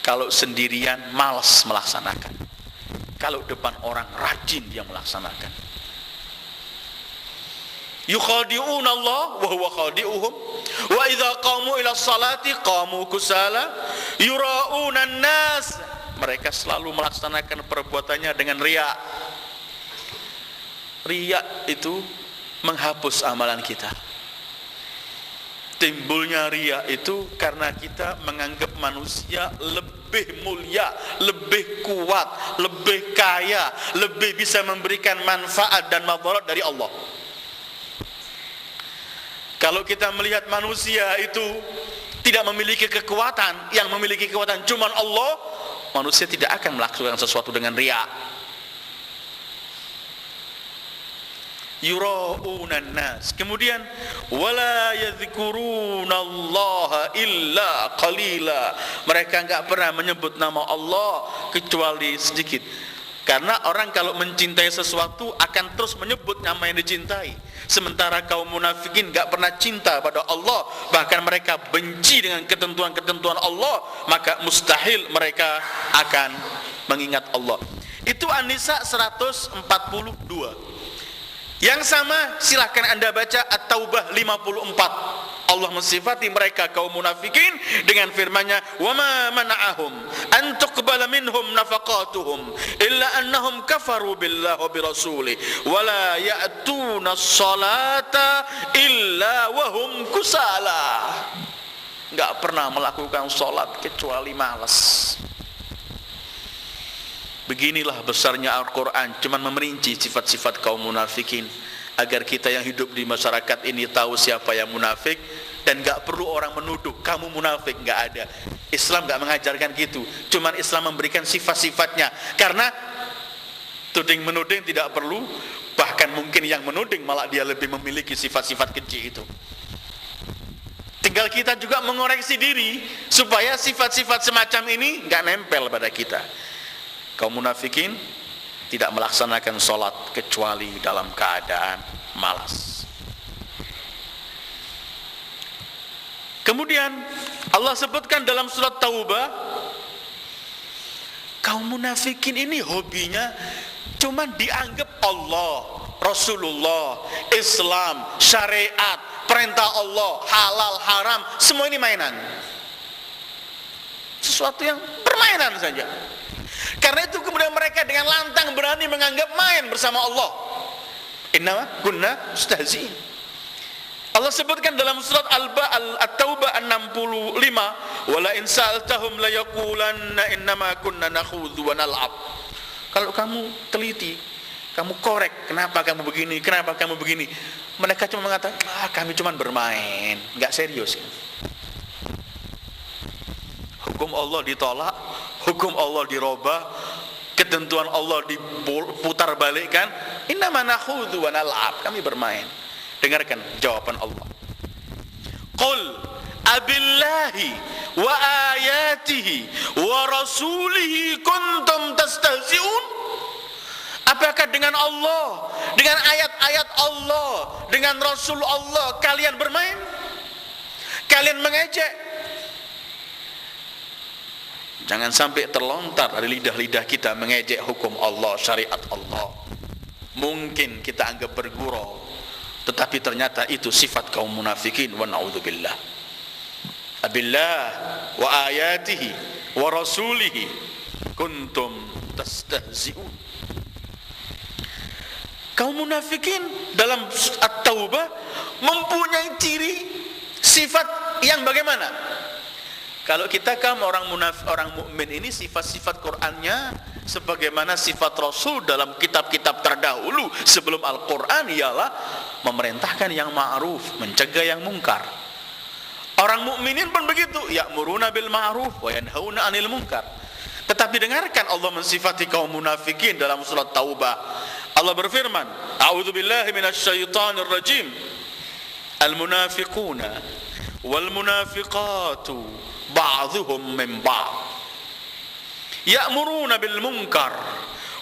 kalau sendirian malas melaksanakan, kalau depan orang rajin dia melaksanakan. Yukhadi'una Allah wa huwa khadi'uhum wa idza qamu ila sholati qamu kusala yura'una nas. Mereka selalu melaksanakan perbuatannya dengan riya. Riya itu menghapus amalan kita. Timbulnya riya itu karena kita menganggap manusia lebih mulia, lebih kuat, lebih kaya, lebih bisa memberikan manfaat dan madarat dari Allah. Kalau kita melihat manusia itu tidak memiliki kekuatan, yang memiliki kekuatan cuma Allah, manusia tidak akan melakukan sesuatu dengan riya. Yura'unan nas. Kemudian wala yadhkurunallaha illa qalila. Mereka enggak pernah menyebut nama Allah kecuali sedikit. Karena orang kalau mencintai sesuatu akan terus menyebut nama yang dicintai. Sementara kaum munafikin enggak pernah cinta pada Allah, bahkan mereka benci dengan ketentuan-ketentuan Allah, maka mustahil mereka akan mengingat Allah. Itu An-Nisa 142. Yang sama silahkan Anda baca At-Taubah 54. Allah mensifati mereka kaum munafikin dengan firman-Nya, "Wa ma mana'ahum an tuqbala minhum nafaqatuhum illa annahum kafaru billahi wa birasulihi wa la ya'tuna as-salata illa wa hum kusala." Enggak pernah melakukan salat kecuali malas. Beginilah besarnya Al-Quran, cuman memerinci sifat-sifat kaum munafikin, agar kita yang hidup di masyarakat ini tahu siapa yang munafik, dan gak perlu orang menuduh kamu munafik, gak ada. Islam gak mengajarkan gitu, cuman Islam memberikan sifat-sifatnya, karena tuding menuding tidak perlu, bahkan mungkin yang menuding malah dia lebih memiliki sifat-sifat keji itu. Tinggal kita juga mengoreksi diri supaya sifat-sifat semacam ini gak nempel pada kita. Kaum munafikin tidak melaksanakan sholat kecuali dalam keadaan malas. Kemudian Allah sebutkan dalam surat Taubah, kaum munafikin ini hobinya cuma dianggap Allah, Rasulullah, Islam, syariat, perintah Allah, halal, haram, semua ini mainan. Sesuatu yang permainan saja. Karena itu kemudian mereka dengan lantang berani menganggap main bersama Allah. Innama kunna mustahzi'in. Allah sebutkan dalam surat At-Taubah 65, "Wala in sa'altahum la yaqulanna innama kunna nakhudhu wa nal'ab." Kalau kamu teliti, kamu korek, kenapa kamu begini, kenapa kamu begini, mereka cuma mengatakan, kami cuma bermain, enggak serius. Hukum Allah ditolak, hukum Allah dirubah, ketentuan Allah diputar balikkan. Innama nakhudhu wa nal'ab, kami bermain. Dengarkan jawaban Allah. Qul abillahi wa ayatihi wa rasulihi kuntum tastahzi'un. Apakah dengan Allah, dengan ayat-ayat Allah, dengan Rasul Allah kalian bermain? Kalian mengejek? Jangan sampai terlontar dari lidah-lidah kita mengejek hukum Allah, syariat Allah. Mungkin kita anggap bergurau, tetapi ternyata itu sifat kaum munafikin, wa na'udzubillah. Abillah wa ayatihi wa rasulihi kuntum tastahzi'un. Kaum munafikin dalam At-Taubah mempunyai ciri sifat yang bagaimana? Kalau kita kaum orang mukmin ini sifat-sifat Qur'annya sebagaimana sifat Rasul dalam kitab-kitab terdahulu sebelum Al-Qur'an, ialah memerintahkan yang ma'ruf, mencegah yang mungkar. Orang mukminin pun begitu, ya'muruna bil ma'ruf wa yanhauna 'anil munkar. Tetapi dengarkan Allah mensifati kaum munafikin dalam surat Taubah. Allah berfirman, a'udzubillahi minasyaitonir rajim. Al-munafiquna wal munafiqatu ba'dhuhum min ba'd ya'muruna bil munkar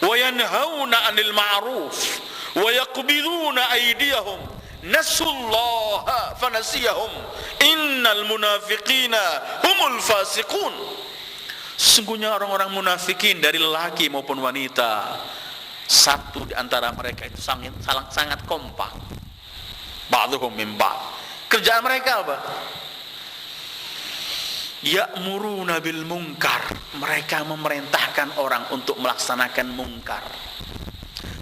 wa yanhauna 'anil ma'ruf wa yaqbiduna aydiyahum nasullaha fanasiyahum innal munafiqina humul fasiqun. Sesungguhnya orang-orang munafikin dari lelaki maupun wanita, satu di antara mereka itu sangat kompak. Ba'dhuhum min ba'd. Kerjaan mereka apa? Ya'muruna bil munkar, mereka memerintahkan orang untuk melaksanakan mungkar.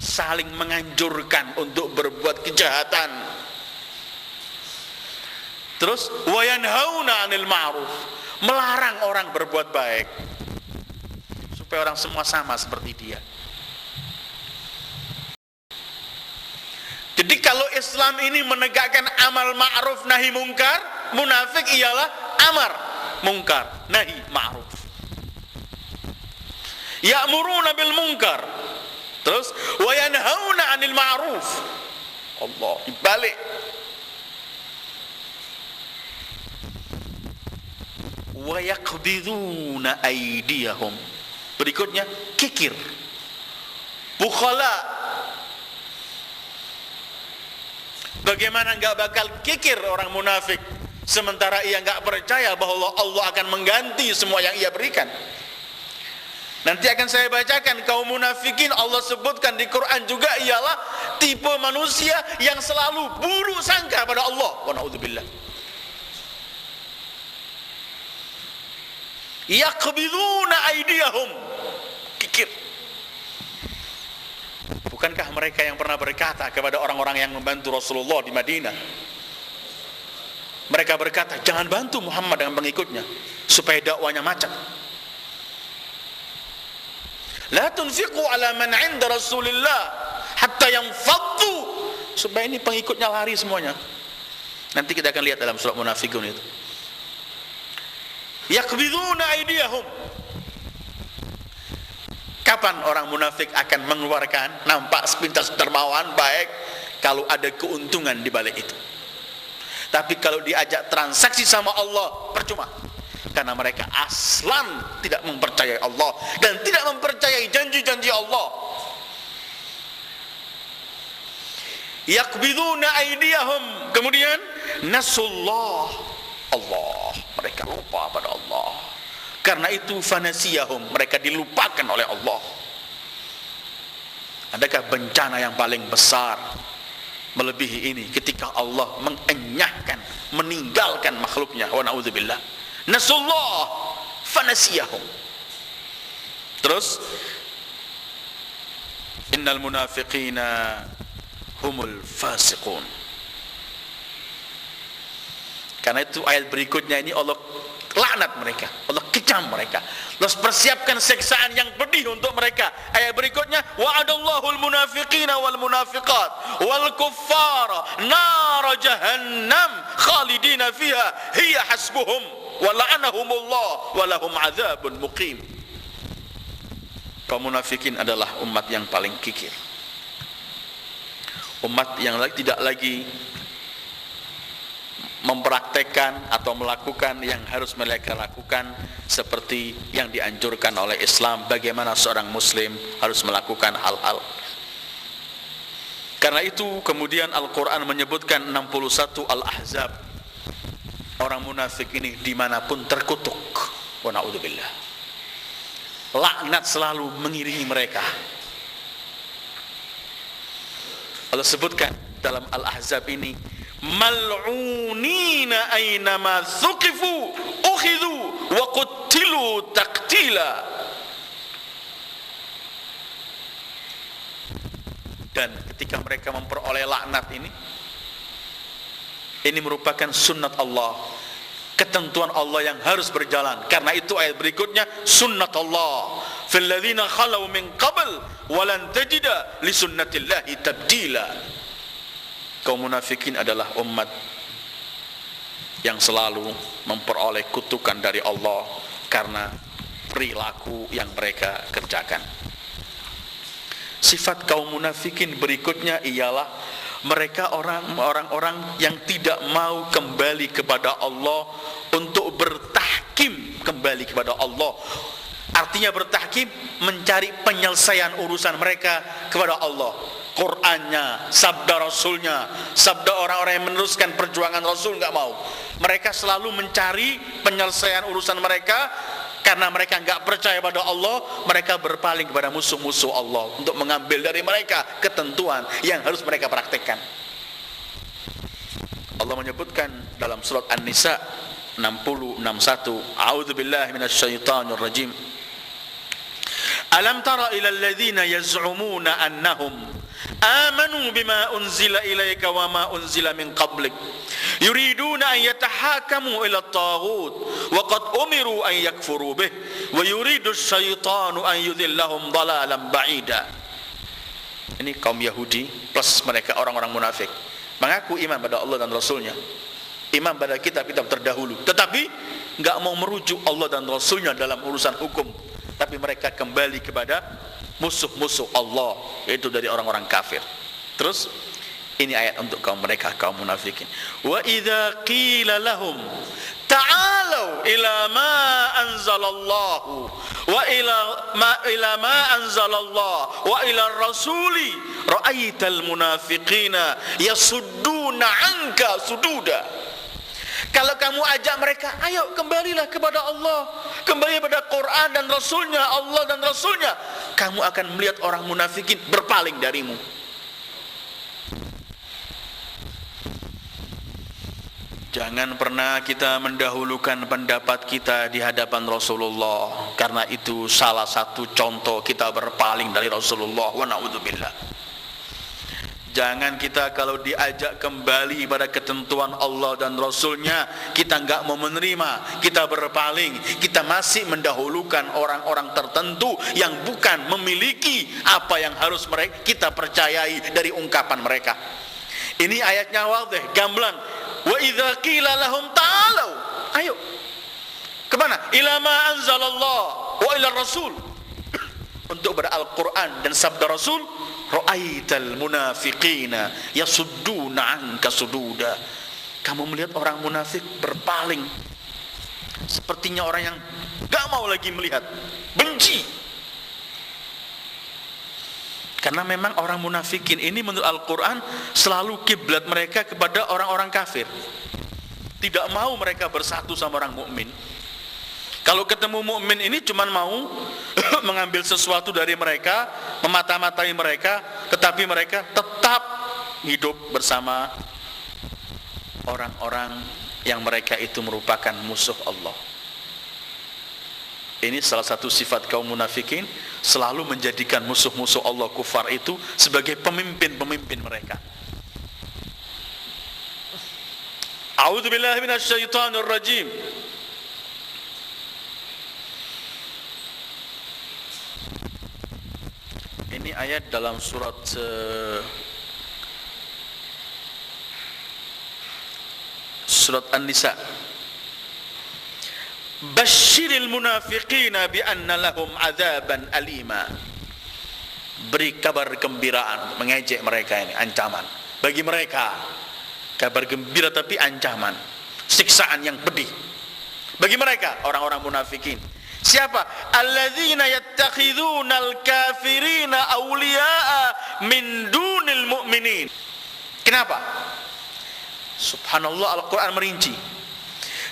saling menganjurkan untuk berbuat kejahatan. Terus wa yanhauna 'anil ma'ruf, melarang orang berbuat baik supaya orang semua sama seperti dia. Jadi kalau Islam ini menegakkan amal ma'ruf nahi mungkar, munafik ialah amar mungkar nahi ma'ruf. Ya'muruna bil munkar, terus wa yanhauna 'anil ma'ruf. Allah, dibalik. Wa yaqbiduna aydiyahum. Berikutnya kikir, bukhala. Bagaimana enggak bakal kikir orang munafik sementara ia enggak percaya bahwa Allah akan mengganti semua yang ia berikan. Nanti akan saya bacakan kaum munafikin, Allah sebutkan di Quran juga ialah tipe manusia yang selalu buruk sangka pada Allah. Wa na'udzubillah. Yaqbiduna aydiyahum, kikir. Bukankah mereka yang pernah berkata kepada orang-orang yang membantu Rasulullah di Madinah? Mereka berkata, jangan bantu Muhammad dengan pengikutnya supaya dakwanya macet. La tunfiqu ala man 'inda Rasulillah hatta yanfaddu, supaya ini pengikutnya lari semuanya. Nanti kita akan lihat dalam surah Munafikun itu. Yaqbiduna aydiyahum. Kapan orang munafik akan mengeluarkan nampak sepintas dermawan baik kalau ada keuntungan di balik itu. Tapi kalau diajak transaksi sama Allah, percuma. Karena mereka aslan tidak mempercayai Allah dan tidak mempercayai janji-janji Allah. Yaqbiduna aydiyahum, kemudian nasullah, Allah, mereka lupa pada Allah. Karena itu fanasiyahum, mereka dilupakan oleh Allah. Adakah bencana yang paling besar melebihi ini ketika Allah mengenyahkan, meninggalkan makhluknya? Wa na'udzubillah. Nasullah fanasiyahum. Terus innal munafiqina humul fasiqun. Karena itu ayat berikutnya ini Allah laknat mereka, Allah kecam mereka, terus persiapkan siksaan yang pedih untuk mereka. Ayat berikutnya, wa'adallahu al-munafiqina wal munafiqat wal kuffara nar jahannam khalidina fiha hiya hasbuhum wa la'anahumullah wa lahum adzabun muqim. Kaum munafikin adalah umat yang paling kikir, umat yang tidak lagi mempraktekkan atau melakukan yang harus mereka lakukan seperti yang dianjurkan oleh Islam, bagaimana seorang muslim harus melakukan hal-hal. Karena itu kemudian Al-Quran menyebutkan 61 Al-Ahzab, orang munafik ini dimanapun terkutuk. Wa na'udzubillah. Laknat selalu mengiringi mereka. Allah sebutkan dalam Al-Ahzab ini, mal'unina aynama thuqifu ukhidhu wa qutilu taqtila. Dan ketika mereka memperoleh laknat ini merupakan sunnat Allah, ketentuan Allah yang harus berjalan. Karena itu ayat berikutnya, sunnat Allah fil ladzina khalau min qabl wa lan tajida li sunnatillahi tabdila. Kaum munafikin adalah umat yang selalu memperoleh kutukan dari Allah karena perilaku yang mereka kerjakan. Sifat kaum munafikin berikutnya ialah mereka orang-orang yang tidak mau kembali kepada Allah untuk bertahkim kembali kepada Allah. Artinya bertahkim, mencari penyelesaian urusan mereka kepada Allah. Qur'annya, sabda Rasulnya, sabda orang-orang yang meneruskan perjuangan Rasul, enggak mau. Mereka selalu mencari penyelesaian urusan mereka. Karena mereka enggak percaya pada Allah, mereka berpaling kepada musuh-musuh Allah untuk mengambil dari mereka ketentuan yang harus mereka praktekkan. Allah menyebutkan dalam surat An-Nisa 60-61, a'udzubillahi minasyaitonir rajim, Alam tara ila alladhina yaz'umuna annahum amanu bima unzila ilayka wa ma unzila min qablik yuriduna an yatahakamu ila at-taghut wa qad umiru an yakfuru bih wa yuridu asy-syaitanu an yudhillahum dhalalan ba'ida. Ini kaum Yahudi plus mereka orang-orang munafik, mengaku iman pada Allah dan Rasulnya, iman pada kitab-kitab terdahulu, tetapi enggak mau merujuk Allah dan Rasulnya dalam urusan hukum, tapi mereka kembali kepada musuh-musuh Allah, yaitu dari orang-orang kafir. Terus ini ayat untuk kaum mereka, kaum munafikin. Wa idza qila lahum ta'alu ila ma anzalallahu wa ila ma anzalallahu wa ila rasuli ra'aital munafiqina yasudduna anka sududa. Kalau kamu ajak mereka, ayo kembalilah kepada Allah, kembali pada Quran dan Rasulnya, Allah dan Rasulnya, kamu akan melihat orang munafikin berpaling darimu. Jangan pernah kita mendahulukan pendapat kita di hadapan Rasulullah, karena itu salah satu contoh kita berpaling dari Rasulullah. Wa na'udzubillah. Jangan kita kalau diajak kembali pada ketentuan Allah dan Rasulnya, kita enggak mau menerima, kita berpaling, kita masih mendahulukan orang-orang tertentu yang bukan memiliki apa yang harus kita percayai dari ungkapan mereka. Ini ayatnya wadih, gamblang. Wa idza qila lahum ta'alu, ayo kemana? Ila ma anzalallah wa ila rasul, untuk Al-Quran dan sabda Rasul. Ra'aital munafiqina yasudduna anka sududa. Kamu melihat orang munafik berpaling, sepertinya orang yang gak mau lagi melihat, benci. Karena memang orang munafikin ini menurut Al-Quran selalu kiblat mereka kepada orang-orang kafir. Tidak mau mereka bersatu sama orang mukmin. Kalau ketemu mukmin ini cuma mau mengambil sesuatu dari mereka, memata-matai mereka, tetapi mereka tetap hidup bersama orang-orang yang mereka itu merupakan musuh Allah. Ini salah satu sifat kaum munafikin, selalu menjadikan musuh-musuh Allah kufar itu sebagai pemimpin-pemimpin mereka. A'udzubillahi minasyaitonir rajim. Ini ayat dalam surat An-Nisa. Basyiril munafiqina bi anna lahum adzaban alima. Beri kabar gembiraan, mengejek mereka ini, ancaman bagi mereka. Kabar gembira tapi ancaman, siksaan yang pedih bagi mereka orang-orang munafikin. Siapa? Alladzina yattakhidunal kafirina awliya'a min dunil mu'minin. Kenapa? Subhanallah, Al-Quran merinci.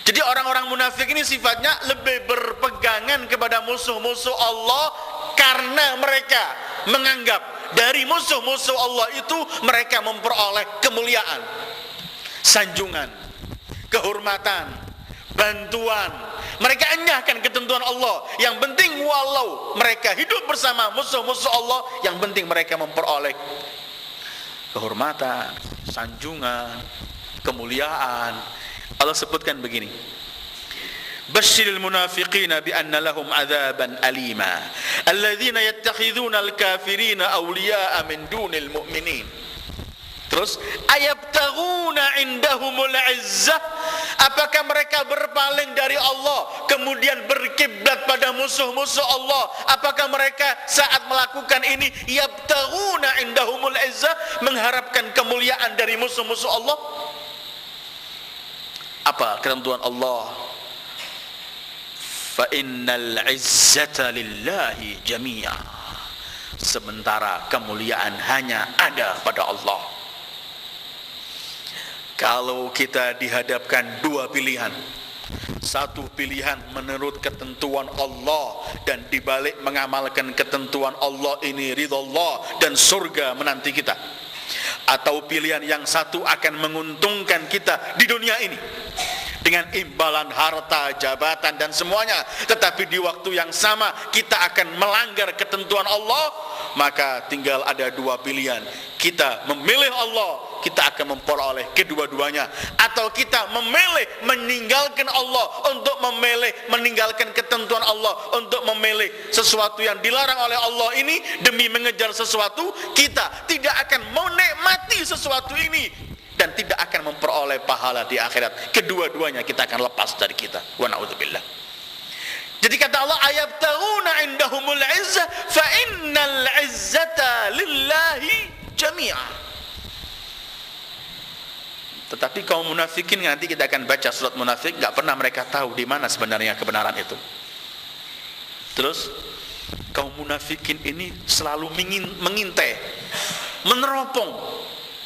Jadi orang-orang munafik ini sifatnya lebih berpegangan kepada musuh-musuh Allah, karena mereka menganggap dari musuh-musuh Allah itu mereka memperoleh kemuliaan, sanjungan, kehormatan, bantuan. Mereka enyahkan ketentuan Allah. Yang penting walau mereka hidup bersama musuh-musuh Allah, yang penting mereka memperoleh kehormatan, sanjungan, kemuliaan. Allah sebutkan begini, Basyiril munafiqina bi anna lahum adzaban alima alladzina yattakhidhuna al-kafirina awliya'a min dunil mu'minin. Terus ayabtaghuna indahumul izzah, apakah mereka berpaling dari Allah kemudian berkiblat pada musuh-musuh Allah? Apakah mereka saat melakukan ini yabtaghuna indahumul izzah, mengharapkan kemuliaan dari musuh-musuh Allah? Apa ketentuan Allah? Fa innal izzata lillahi jami'a. Sementara kemuliaan hanya ada pada Allah. Kalau kita dihadapkan dua pilihan, satu pilihan menurut ketentuan Allah dan dibalik mengamalkan ketentuan Allah ini ridha Allah dan surga menanti kita, atau pilihan yang satu akan menguntungkan kita di dunia ini dengan imbalan harta, jabatan dan semuanya, tetapi di waktu yang sama kita akan melanggar ketentuan Allah, maka tinggal ada dua pilihan. Kita memilih Allah, kita akan memperoleh kedua-duanya, atau kita memilih meninggalkan Allah untuk memilih meninggalkan ketentuan Allah, untuk memilih sesuatu yang dilarang oleh Allah ini demi mengejar sesuatu. Kita tidak akan menikmati sesuatu ini dan tidak akan memperoleh pahala di akhirat. Kedua-duanya kita akan lepas dari kita. Wa na'udzubillah. Jadi kata Allah, ayabtaghuna indahumul izzah fa innal izzata lillahi jami'a. Tetapi kaum munafikin, nanti kita akan baca surat munafik, enggak pernah mereka tahu di mana sebenarnya kebenaran itu. Terus kaum munafikin ini selalu mengintai, meneropong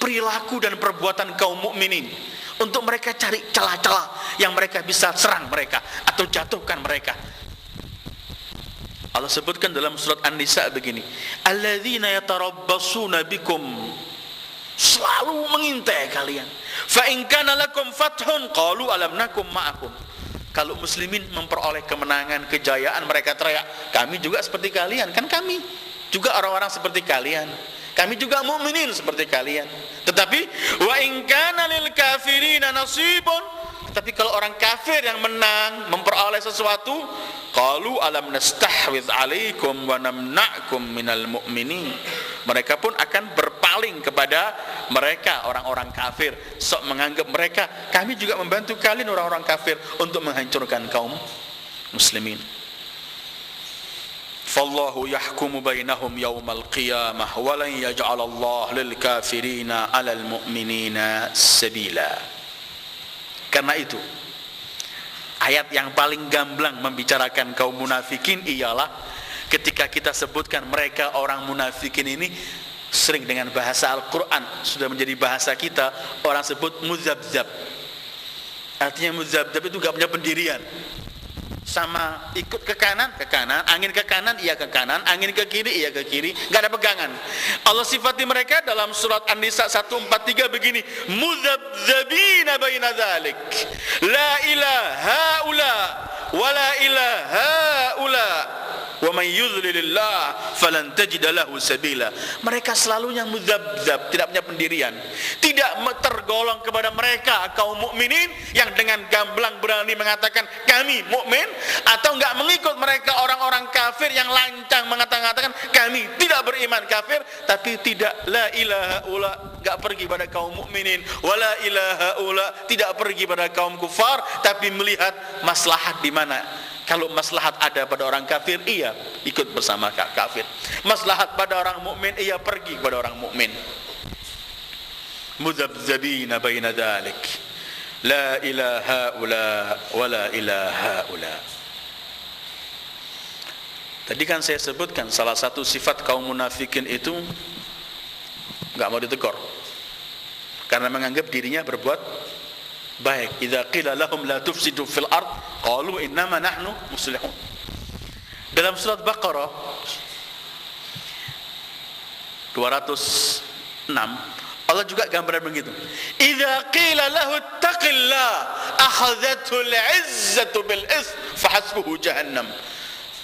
perilaku dan perbuatan kaum mukminin untuk mereka cari celah-celah yang mereka bisa serang mereka atau jatuhkan mereka. Allah sebutkan dalam surat An-Nisa begini, alladzina yatarabbasuna bikum, selalu mengintai kalian. Fa in kana lakum fathun qalu alam nakum ma'akum. Kalau muslimin memperoleh kemenangan, kejayaan, mereka teriak, kami juga seperti kalian. Kan kami juga orang-orang seperti kalian, kami juga mukminin seperti kalian. Tetapi wa in kana lil kafirina nasibun, tapi kalau orang kafir yang menang, memperoleh sesuatu, qalu alam nastahwiz alaikum wa namna'kum minal mu'minin. Mereka pun akan berpaling kepada mereka, orang-orang kafir, sok menganggap mereka, kami juga membantu kalian orang-orang kafir untuk menghancurkan kaum muslimin. Fallahu yahkumu bainahum yawmal qiyamah wa lan yaj'alallahu lil kafirina 'alal mu'minina sabila. Karena itu, ayat yang paling gamblang membicarakan kaum munafikin ialah ketika kita sebutkan mereka orang munafikin ini sering dengan bahasa Al-Quran, sudah menjadi bahasa kita, orang sebut muzabzab. Artinya muzabzab itu gak punya pendirian, sama ikut ke kanan, angin ke kanan, iya ke kanan, angin ke kiri, iya ke kiri, gak ada pegangan. Allah sifati mereka dalam surat An-Nisa 143 begini, muzabzabina baina dzalik, la ilaha ula wa la ilaha ula wa man yudlilillah falan tajida lahu sabila. Mereka selalunya muzabzab, tidak punya pendirian, tidak tergolong kepada mereka kaum mukminin yang dengan gamblang berani mengatakan kami mukmin, atau enggak mengikut mereka orang-orang kafir yang lancang mengatakan kami tidak beriman kafir, tapi tidak la ilaha ula, enggak pergi pada kaum mukminin, wala ilaha ula, tidak pergi pada kaum kufar, tapi melihat maslahat di mana. Kalau maslahat ada pada orang kafir, iya ikut bersama kafir. Maslahat pada orang mukmin, iya pergi kepada orang mukmin. Muzabzabina baina dzalik, la ilaha ula wa la ilaha ula. Tadi kan saya sebutkan salah satu sifat kaum munafikin itu enggak mau ditegur karena menganggap dirinya berbuat baik. Idza qila lahum la tufsidu fil ard qalu innama nahnu muslihun. Dalam surat Baqarah 206 Allah juga gambaran begitu. Idza qila lahu taqillah akhadhathu al-'izzatu bil its fahasbuhu jahannam.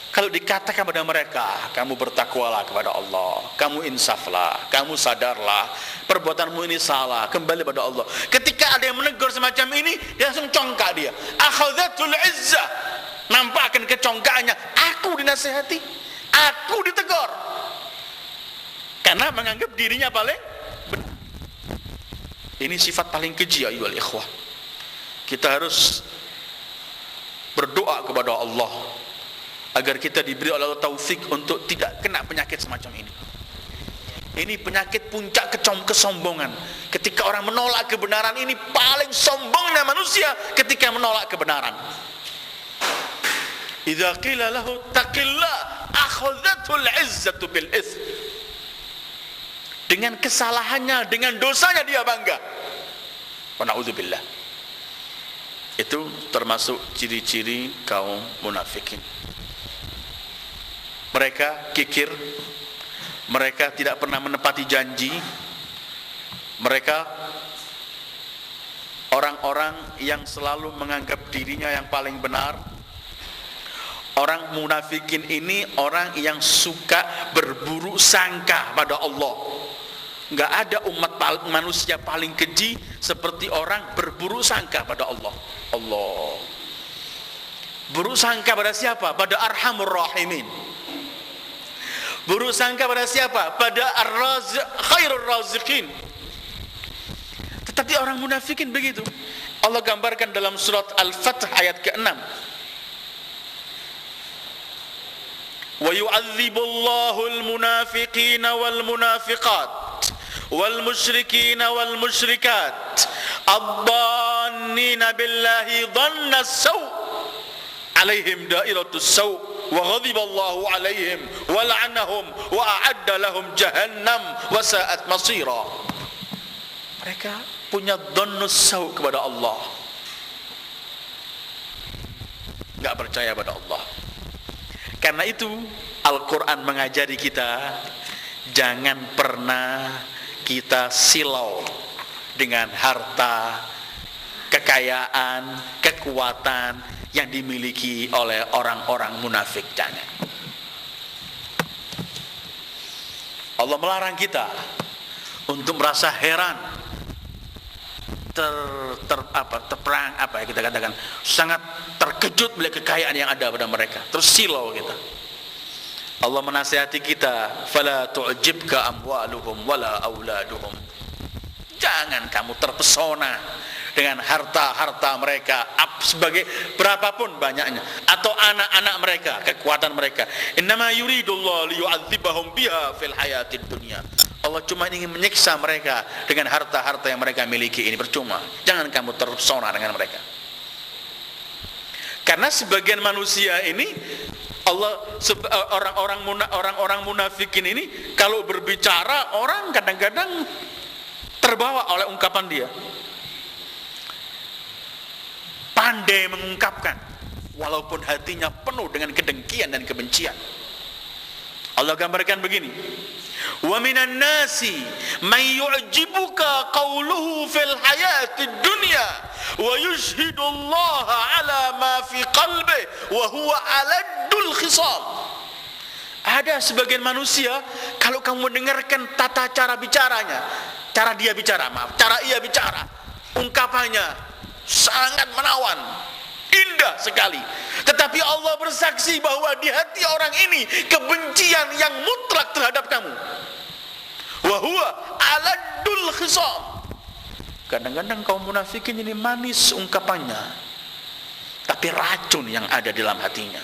Kalau dikatakan pada mereka, kamu bertakwalah kepada Allah, kamu insaflah, kamu sadarlah, perbuatanmu ini salah, kembali pada Allah. Ketika ada yang menegur semacam ini, dia langsung congkak dia. Akhadhatul izzah, nampakkan kecongkaannya. Aku dinasihati, aku ditegur, karena menganggap dirinya paling benar. Ini sifat paling keji, ayyuhal ikhwah. Kita harus berdoa kepada Allah agar kita diberi oleh Allah taufik untuk tidak kena penyakit semacam ini. Ini penyakit puncak kesombongan. Ketika orang menolak kebenaran, ini paling sombongnya manusia ketika menolak kebenaran. Idza qila lahu taqillah akhadhatul izzatu bil its. Dengan kesalahannya, dengan dosanya dia bangga. Wa na'udzubillah. Itu termasuk ciri-ciri kaum munafikin. Mereka kikir, mereka tidak pernah menepati janji, mereka orang-orang yang selalu menganggap dirinya yang paling benar. Orang munafikin ini orang yang suka berburuk sangka pada Allah. Enggak ada umat manusia paling keji seperti orang berburuk sangka pada Allah. Buruk sangka pada siapa? Pada Arhamur Rahimin. Buruk sangka pada siapa? Pada Khairur Raziqin. Tetapi orang munafikin begitu. Allah gambarkan dalam surat Al-Fath ayat ke-6. Wa yu'adzibullahu al-munafiqina wal-munafiqat wal-musyrikina wal-musyrikat ad-dhannina billahi dhanna as-saw' alaihim dairatus saw' wa ghadiballahu alaihim wa la'anahum wa a'adda lahum jahannam wa sa'at masira. Mereka punya dhannus saw' kepada Allah, enggak percaya pada Allah. Karena itu Al-Quran mengajari kita jangan pernah kita silau dengan harta, kekayaan, kekuatan yang dimiliki oleh orang-orang munafik. Jangan. Allah melarang kita untuk merasa heran, kita katakan sangat terkejut melihat kekayaan yang ada pada mereka, terus silau kita. Allah menasihati kita, fala tu'jibka amwaluhum wala auladuhum. Jangan kamu terpesona dengan harta-harta mereka, sebagai berapapun banyaknya, atau anak-anak mereka, kekuatan mereka. Innama yuridullahu liyu'adzibahum biha fil hayatid dunya. Allah cuma ingin menyiksa mereka dengan harta-harta yang mereka miliki ini. Percuma. Jangan kamu terpesona dengan mereka. Karena sebagian manusia ini orang-orang munafikin ini kalau berbicara orang kadang-kadang terbawa oleh ungkapan dia. Pandai mengungkapkan walaupun hatinya penuh dengan kedengkian dan kebencian. Allah gambarkan begini. Wa minan nasi may yu'jibuka qawluhu fil hayatid dunya wa yushhidullaha ala ma fi qalbihi wa huwa aladdul khisam. Ada sebagian manusia kalau kamu mendengarkan tata cara bicaranya, cara ia bicara, ungkapannya sangat menawan, indah sekali. Tetapi Allah bersaksi bahwa di hati orang ini kebencian yang mutlak terhadap kamu. Wa huwa aladdul khisam. Kadang-kadang kaum munafikin ini manis ungkapannya, tapi racun yang ada dalam hatinya.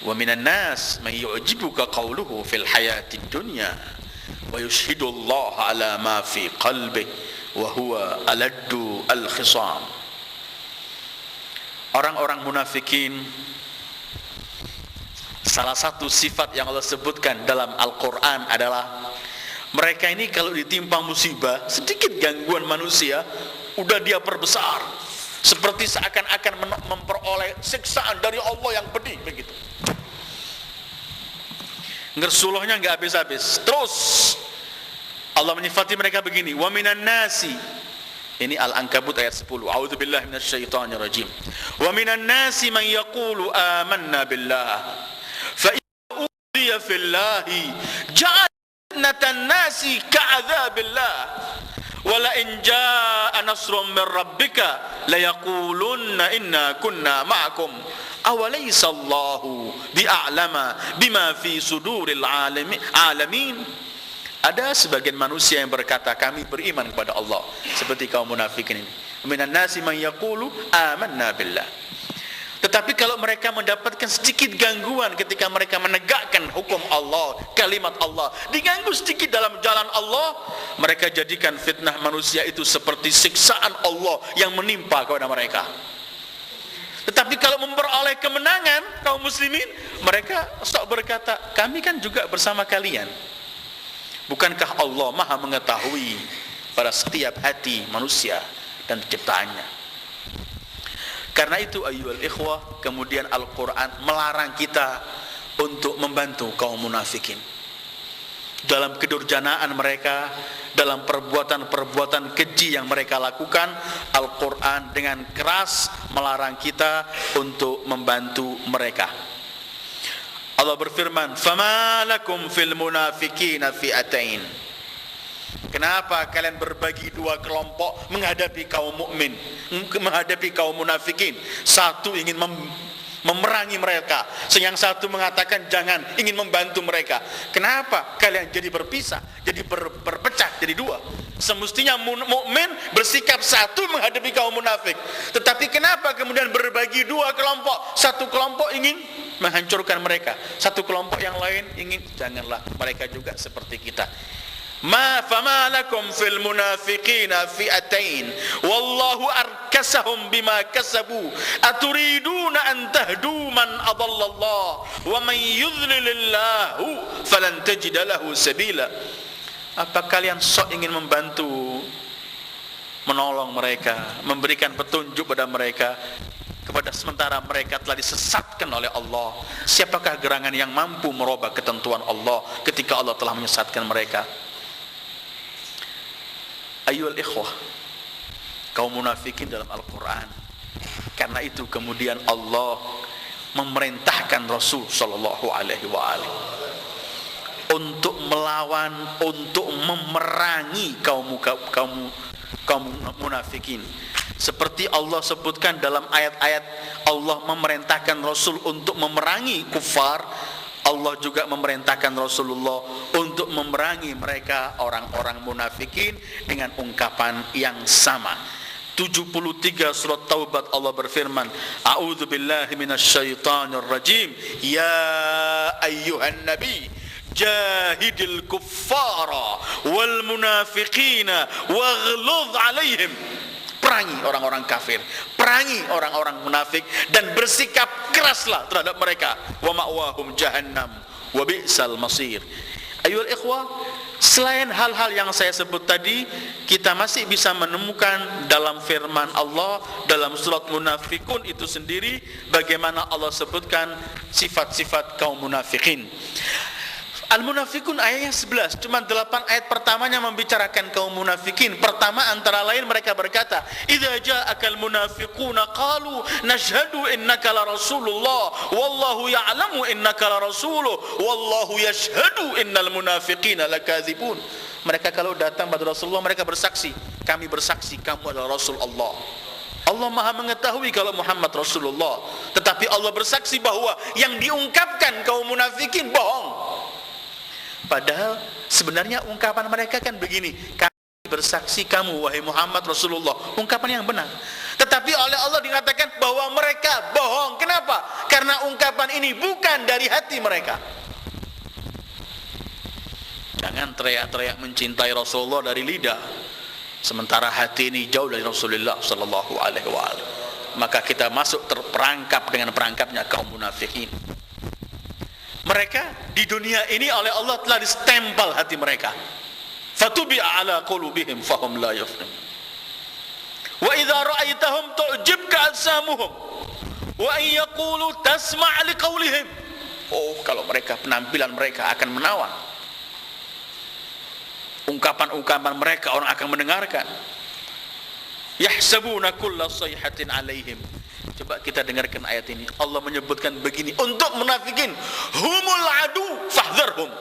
Wa minan nas may yu'jibuka qawluhu fil hayatid dunya wa yushhidullaha ala ma fi qalbihi wa huwa aladdu al khisam. Orang-orang munafikin, salah satu sifat yang Allah sebutkan dalam Al-Quran adalah mereka ini kalau ditimpa musibah, sedikit gangguan manusia udah dia perbesar, seperti seakan-akan memperoleh siksaan dari Allah yang pedih begitu. Ngersuluhnya nggak habis-habis. Terus Allah menyifati mereka begini, wa minan nasi, ini Al-Ankabut ayat 10. A'udzubillahi minasyaitonir rajim. Wa minan nasi man yaqulu amanna billah fa idza udiya fillahi ja'alnatan nasi ka'adzabillah wa la in jaa'a nasrun min rabbika la yaqulunna inna kunna ma'akum awalaysa Allahu bi'a'lama bima fi suduril alamin. Ada sebagian manusia yang berkata kami beriman kepada Allah, seperti kaum munafikin ini. Minan nasi man yaqulu amanna billah. Tetapi kalau mereka mendapatkan sedikit gangguan ketika mereka menegakkan hukum Allah, kalimat Allah, diganggu sedikit dalam jalan Allah, mereka jadikan fitnah manusia itu seperti siksaan Allah yang menimpa kepada mereka. Tetapi kalau memperoleh kemenangan kaum muslimin, mereka sok berkata, kami kan juga bersama kalian. Bukankah Allah maha mengetahui pada setiap hati manusia dan ciptaannya? Karena itu ayyuhal ikhwah, kemudian Al-Quran melarang kita untuk membantu kaum munafikin dalam kedurjanaan mereka, dalam perbuatan-perbuatan keji yang mereka lakukan. Al-Quran dengan keras melarang kita untuk membantu mereka. Allah berfirman, "Fama lakum fil munafiqina fi'atain." Kenapa kalian berbagi dua kelompok menghadapi kaum mukmin, menghadapi kaum munafikin? Satu ingin memerangi mereka, yang satu mengatakan jangan, ingin membantu mereka. Kenapa kalian jadi berpisah, jadi berpecah, jadi dua? Semestinya mukmin bersikap satu menghadapi kaum munafik. Tetapi kenapa kemudian berbagi dua kelompok? Satu kelompok ingin menghancurkan mereka, satu kelompok yang lain ingin janganlah mereka juga seperti kita. Fama lakum fil munafiqina fi'atain wallahu arkasahum bima kasabu aturiduna an tahdu man adallallah wa man yudlilillahu falan tajida lahu sabila. Apa kalian sok ingin membantu, menolong mereka, memberikan petunjuk pada mereka, kepada sementara mereka telah disesatkan oleh Allah? Siapakah gerangan yang mampu merubah ketentuan Allah ketika Allah telah menyesatkan mereka? Ayyuhal ikhwah, kaum munafikin dalam Al-Quran. Karena itu kemudian Allah memerintahkan Rasul sallallahu alaihi wa alihi untuk melawan, untuk memerangi kaum munafikin. Seperti Allah sebutkan dalam ayat-ayat, Allah memerintahkan Rasul untuk memerangi kufar. Allah juga memerintahkan Rasulullah untuk memerangi mereka orang-orang munafikin dengan ungkapan yang sama. 73 surat Taubat Allah berfirman, A'udzu billahi minasyaitonir rajim. Ya ayyuhan nabi jahidil kuffara wal munafiqina waghluz alaihim. Perangi orang-orang kafir, perangi orang-orang munafik, dan bersikap keraslah terhadap mereka. Wa ma'wahum jahannam wa bi'sal masir. Ayyuhal ikhwah, selain hal-hal yang saya sebut tadi, kita masih bisa menemukan dalam firman Allah dalam surat Munafikun itu sendiri bagaimana Allah sebutkan sifat-sifat kaum munafikin. Al-Munafikun ayatnya 11, cuma 8 ayat pertamanya membicarakan kaum munafikin. Pertama antara lain mereka berkata, "Idza ja'akal munafiquna qalu nashhadu innaka la rasulullah wallahu ya'lamu innaka la rasuluh wallahu yashhadu innal munafiqina lakadzibun." Mereka kalau datang pada Rasulullah mereka bersaksi, "Kami bersaksi kamu adalah Rasul Allah." Allah Maha mengetahui kalau Muhammad Rasulullah, tetapi Allah bersaksi bahwa yang diungkapkan kaum munafikin bohong. Padahal sebenarnya ungkapan mereka kan begini, kami bersaksi kamu wahai Muhammad Rasulullah, ungkapan yang benar. Tetapi oleh Allah dikatakan bahwa mereka bohong. Kenapa? Karena ungkapan ini bukan dari hati mereka. Jangan teriak-teriak mencintai Rasulullah dari lidah, sementara hati ini jauh dari Rasulullah sallallahu alaihi wasallam. Maka kita masuk terperangkap dengan perangkapnya kaum munafikin. Mereka di dunia ini oleh Allah telah distempel hati mereka. Fatubi'a ala qulubihim fahum la yafqahun. Wa idza ra'aitahum tu'jibka ajsamuhum wa in yaqulu tasma' liqaulihim. Oh, kalau mereka, penampilan mereka akan menawan. Ungkapan-ungkapan mereka orang akan mendengarkan. Yahsabuna kulla sayhatin 'alaihim. Coba kita dengarkan ayat ini. Allah menyebutkan begini untuk munafikin, humul adu fahdharhum.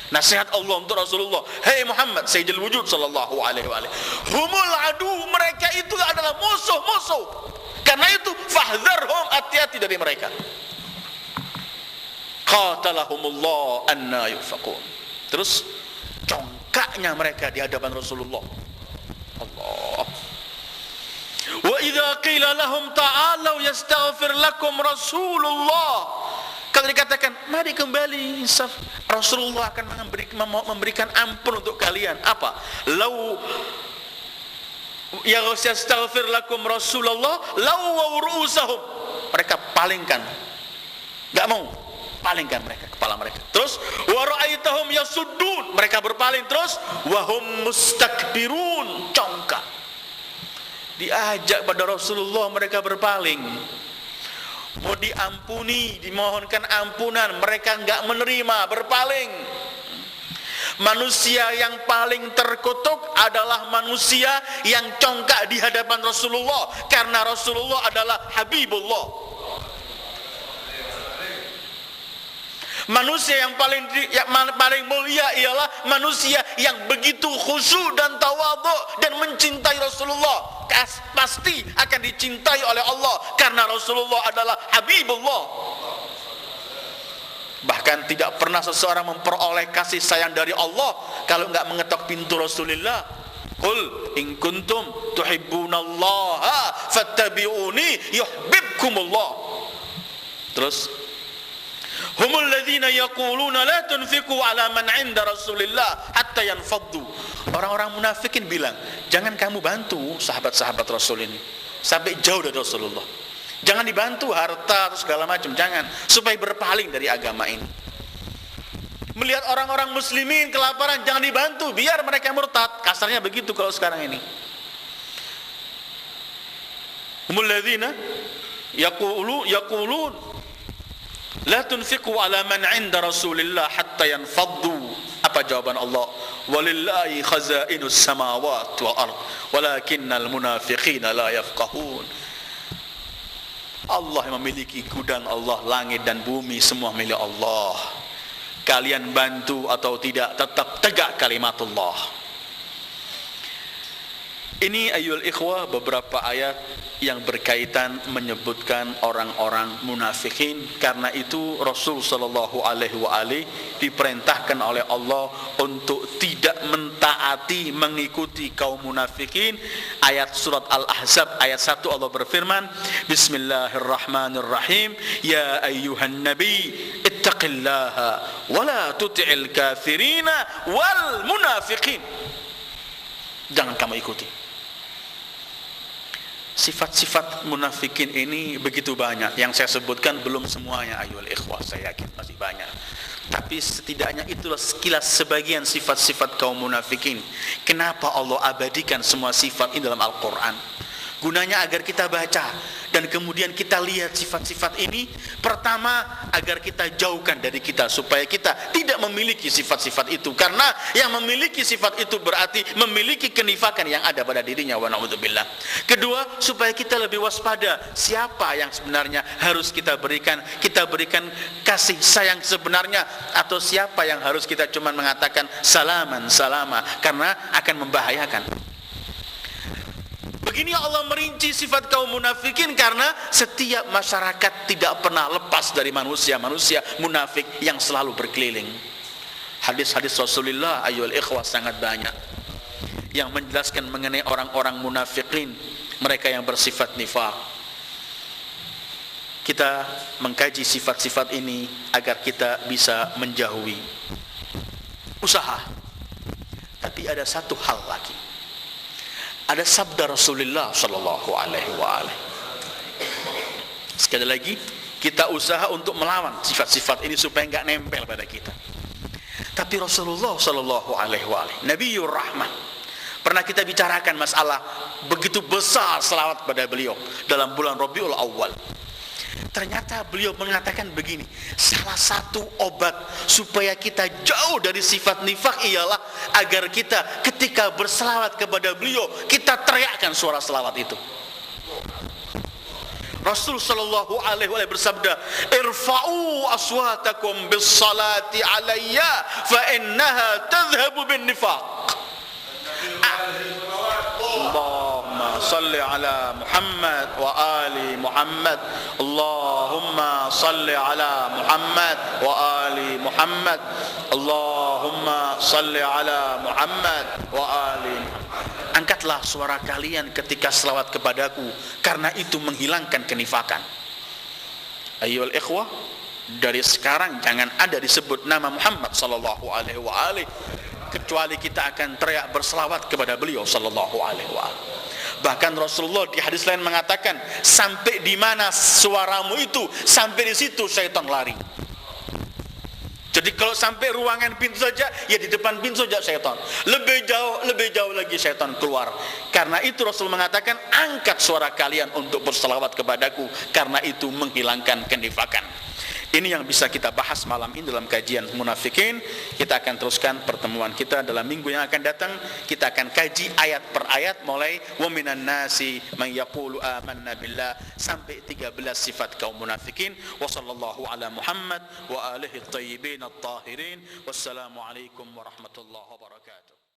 Nasihat Allah untuk Rasulullah, "Hei Muhammad Sayyidul Wujud sallallahu alaihi wasallam, humul adu, mereka itu adalah musuh-musuh. Karena itu fahdharhum, hati-hati dari mereka. Qatalahumullah anna yufakun." Terus congkaknya mereka di hadapan Rasulullah. Allah. Wa idza qila lahum ta'alu yastaghfir lakum Rasulullah. Kalau dikatakan, mari kembali, Rasulullah akan memberikan ampun untuk kalian. Apa? Lau yastaghfir lakum Rasulullah lau ru'usahum. Mereka palingkan. Enggak mau. Palingkan mereka kepala mereka. Terus wa ra'aitahum yasuddun. Mereka berpaling terus wa hum mustakbirun, congkak. Diajak pada Rasulullah mereka berpaling. Mau diampuni, dimohonkan ampunan, mereka enggak menerima, berpaling. Manusia yang paling terkutuk adalah manusia yang congkak di hadapan Rasulullah, karena Rasulullah adalah Habibullah. Manusia yang paling mulia ialah manusia yang begitu khusyuk dan tawadhu dan mencintai Rasulullah. Pasti akan dicintai oleh Allah karena Rasulullah adalah Habibullah. Bahkan tidak pernah seseorang memperoleh kasih sayang dari Allah kalau enggak mengetok pintu Rasulullah. Qul in kuntum tuhibbunallaha fattabi'uni yuhibbukumullah. Terus humul ladzina yaquluna la tunfiqu ala man 'inda Rasulillah hatta yanfaddu. Orang-orang munafikin bilang, jangan kamu bantu sahabat-sahabat Rasul ini sampai jauh dari Rasulullah. Jangan dibantu harta atau segala macam, jangan, supaya berpaling dari agama ini. Melihat orang-orang muslimin kelaparan, jangan dibantu, biar mereka murtad. Kasarnya begitu kalau sekarang ini. Humul ladzina yaqulun la tunfiqu ala man 'inda Rasulillah hatta yanfaddu. Apa jawaban Allah? Walillahi khazainus samawati wal ard walakinnal munafiqina la yafqahun. Allah yang memiliki gudang Allah, langit dan bumi semua milik Allah. Kalian bantu atau tidak, tetap tegak kalimatullah. Ini ayyuhal ikhwah beberapa ayat yang berkaitan menyebutkan orang-orang munafikin. Karena itu Rasul sallallahu alaihi wa alihi diperintahkan oleh Allah untuk tidak mentaati, mengikuti kaum munafikin. Ayat surat Al-Ahzab ayat 1 Allah berfirman, Bismillahirrahmanirrahim, ya ayyuhan nabi ittaqillaha wa la tuti'il kafirina wal munafiqin. Jangan kamu ikuti. Sifat-sifat munafikin ini begitu banyak. Yang saya sebutkan belum semuanya ayyuhal ikhwah, saya yakin masih banyak. Tapi setidaknya itulah sekilas sebagian sifat-sifat kaum munafikin. Kenapa Allah abadikan semua sifat ini dalam Al-Quran? Gunanya agar kita baca dan kemudian kita lihat sifat-sifat ini. Pertama, agar kita jauhkan dari kita, supaya kita tidak memiliki sifat-sifat itu. Karena yang memiliki sifat itu berarti memiliki kenifakan yang ada pada dirinya, wa na'udzubillah. Kedua, supaya kita lebih waspada siapa yang sebenarnya harus kita berikan kasih sayang sebenarnya, atau siapa yang harus kita cuma mengatakan salaman salama, karena akan membahayakan. Begini Allah merinci sifat kaum munafikin, karena setiap masyarakat tidak pernah lepas dari manusia-manusia munafik yang selalu berkeliling. Hadis-hadis Rasulullah ayyuhal ikhwah sangat banyak yang menjelaskan mengenai orang-orang munafikin, mereka yang bersifat nifaq. Kita mengkaji sifat-sifat ini agar kita bisa menjauhi. Usaha. Tapi ada satu hal lagi. Ada sabda Rasulullah sallallahu alaihi wa alihi. Sekali lagi, kita usaha untuk melawan sifat-sifat ini supaya enggak nempel pada kita. Tapi Rasulullah sallallahu alaihi wa alihi, Nabiyur Rahmah, pernah kita bicarakan masalah begitu besar selawat pada beliau dalam bulan Rabiul Awal. Ternyata beliau mengatakan begini, salah satu obat supaya kita jauh dari sifat nifak ialah agar kita ketika berselawat kepada beliau, kita teriakkan suara selawat itu. Rasul sallallahu alaihi wasallam bersabda, irfa'u aswatakum bis salati alayya fa innaha tadhhabu bin nifaq. Allahumma salli ala Muhammad wa ali Muhammad. Allahumma salli ala Muhammad wa ali Muhammad. Allahumma salli ala Muhammad wa ali Muhammad. Angkatlah suara kalian ketika selawat kepadaku, karena itu menghilangkan kenifakan. Ayyuhal ikhwah, dari sekarang jangan ada disebut nama Muhammad sallallahu alaihi wa alihi kecuali kita akan teriak berselawat kepada beliau sallallahu alaihi wa alihi. Bahkan Rasulullah di hadis lain mengatakan, sampai di mana suaramu itu, sampai di situ syaitan lari. Jadi kalau sampai ruangan pintu saja, ya di depan pintu saja syaitan. Lebih jauh lagi syaitan keluar. Karena itu Rasul mengatakan, angkat suara kalian untuk berselawat kepadaku, karena itu menghilangkan kenifakan. Ini yang bisa kita bahas malam ini dalam kajian munafikin. Kita akan teruskan pertemuan kita dalam minggu yang akan datang. Kita akan kaji ayat per ayat mulai wa minan nasi man yaqulu amanna billah sampai 13 sifat kaum munafikin. Wa sallallahu ala Muhammad wa alihi at-tayyibin at-tahirin. Wassalamu alaikum warahmatullahi wabarakatuh.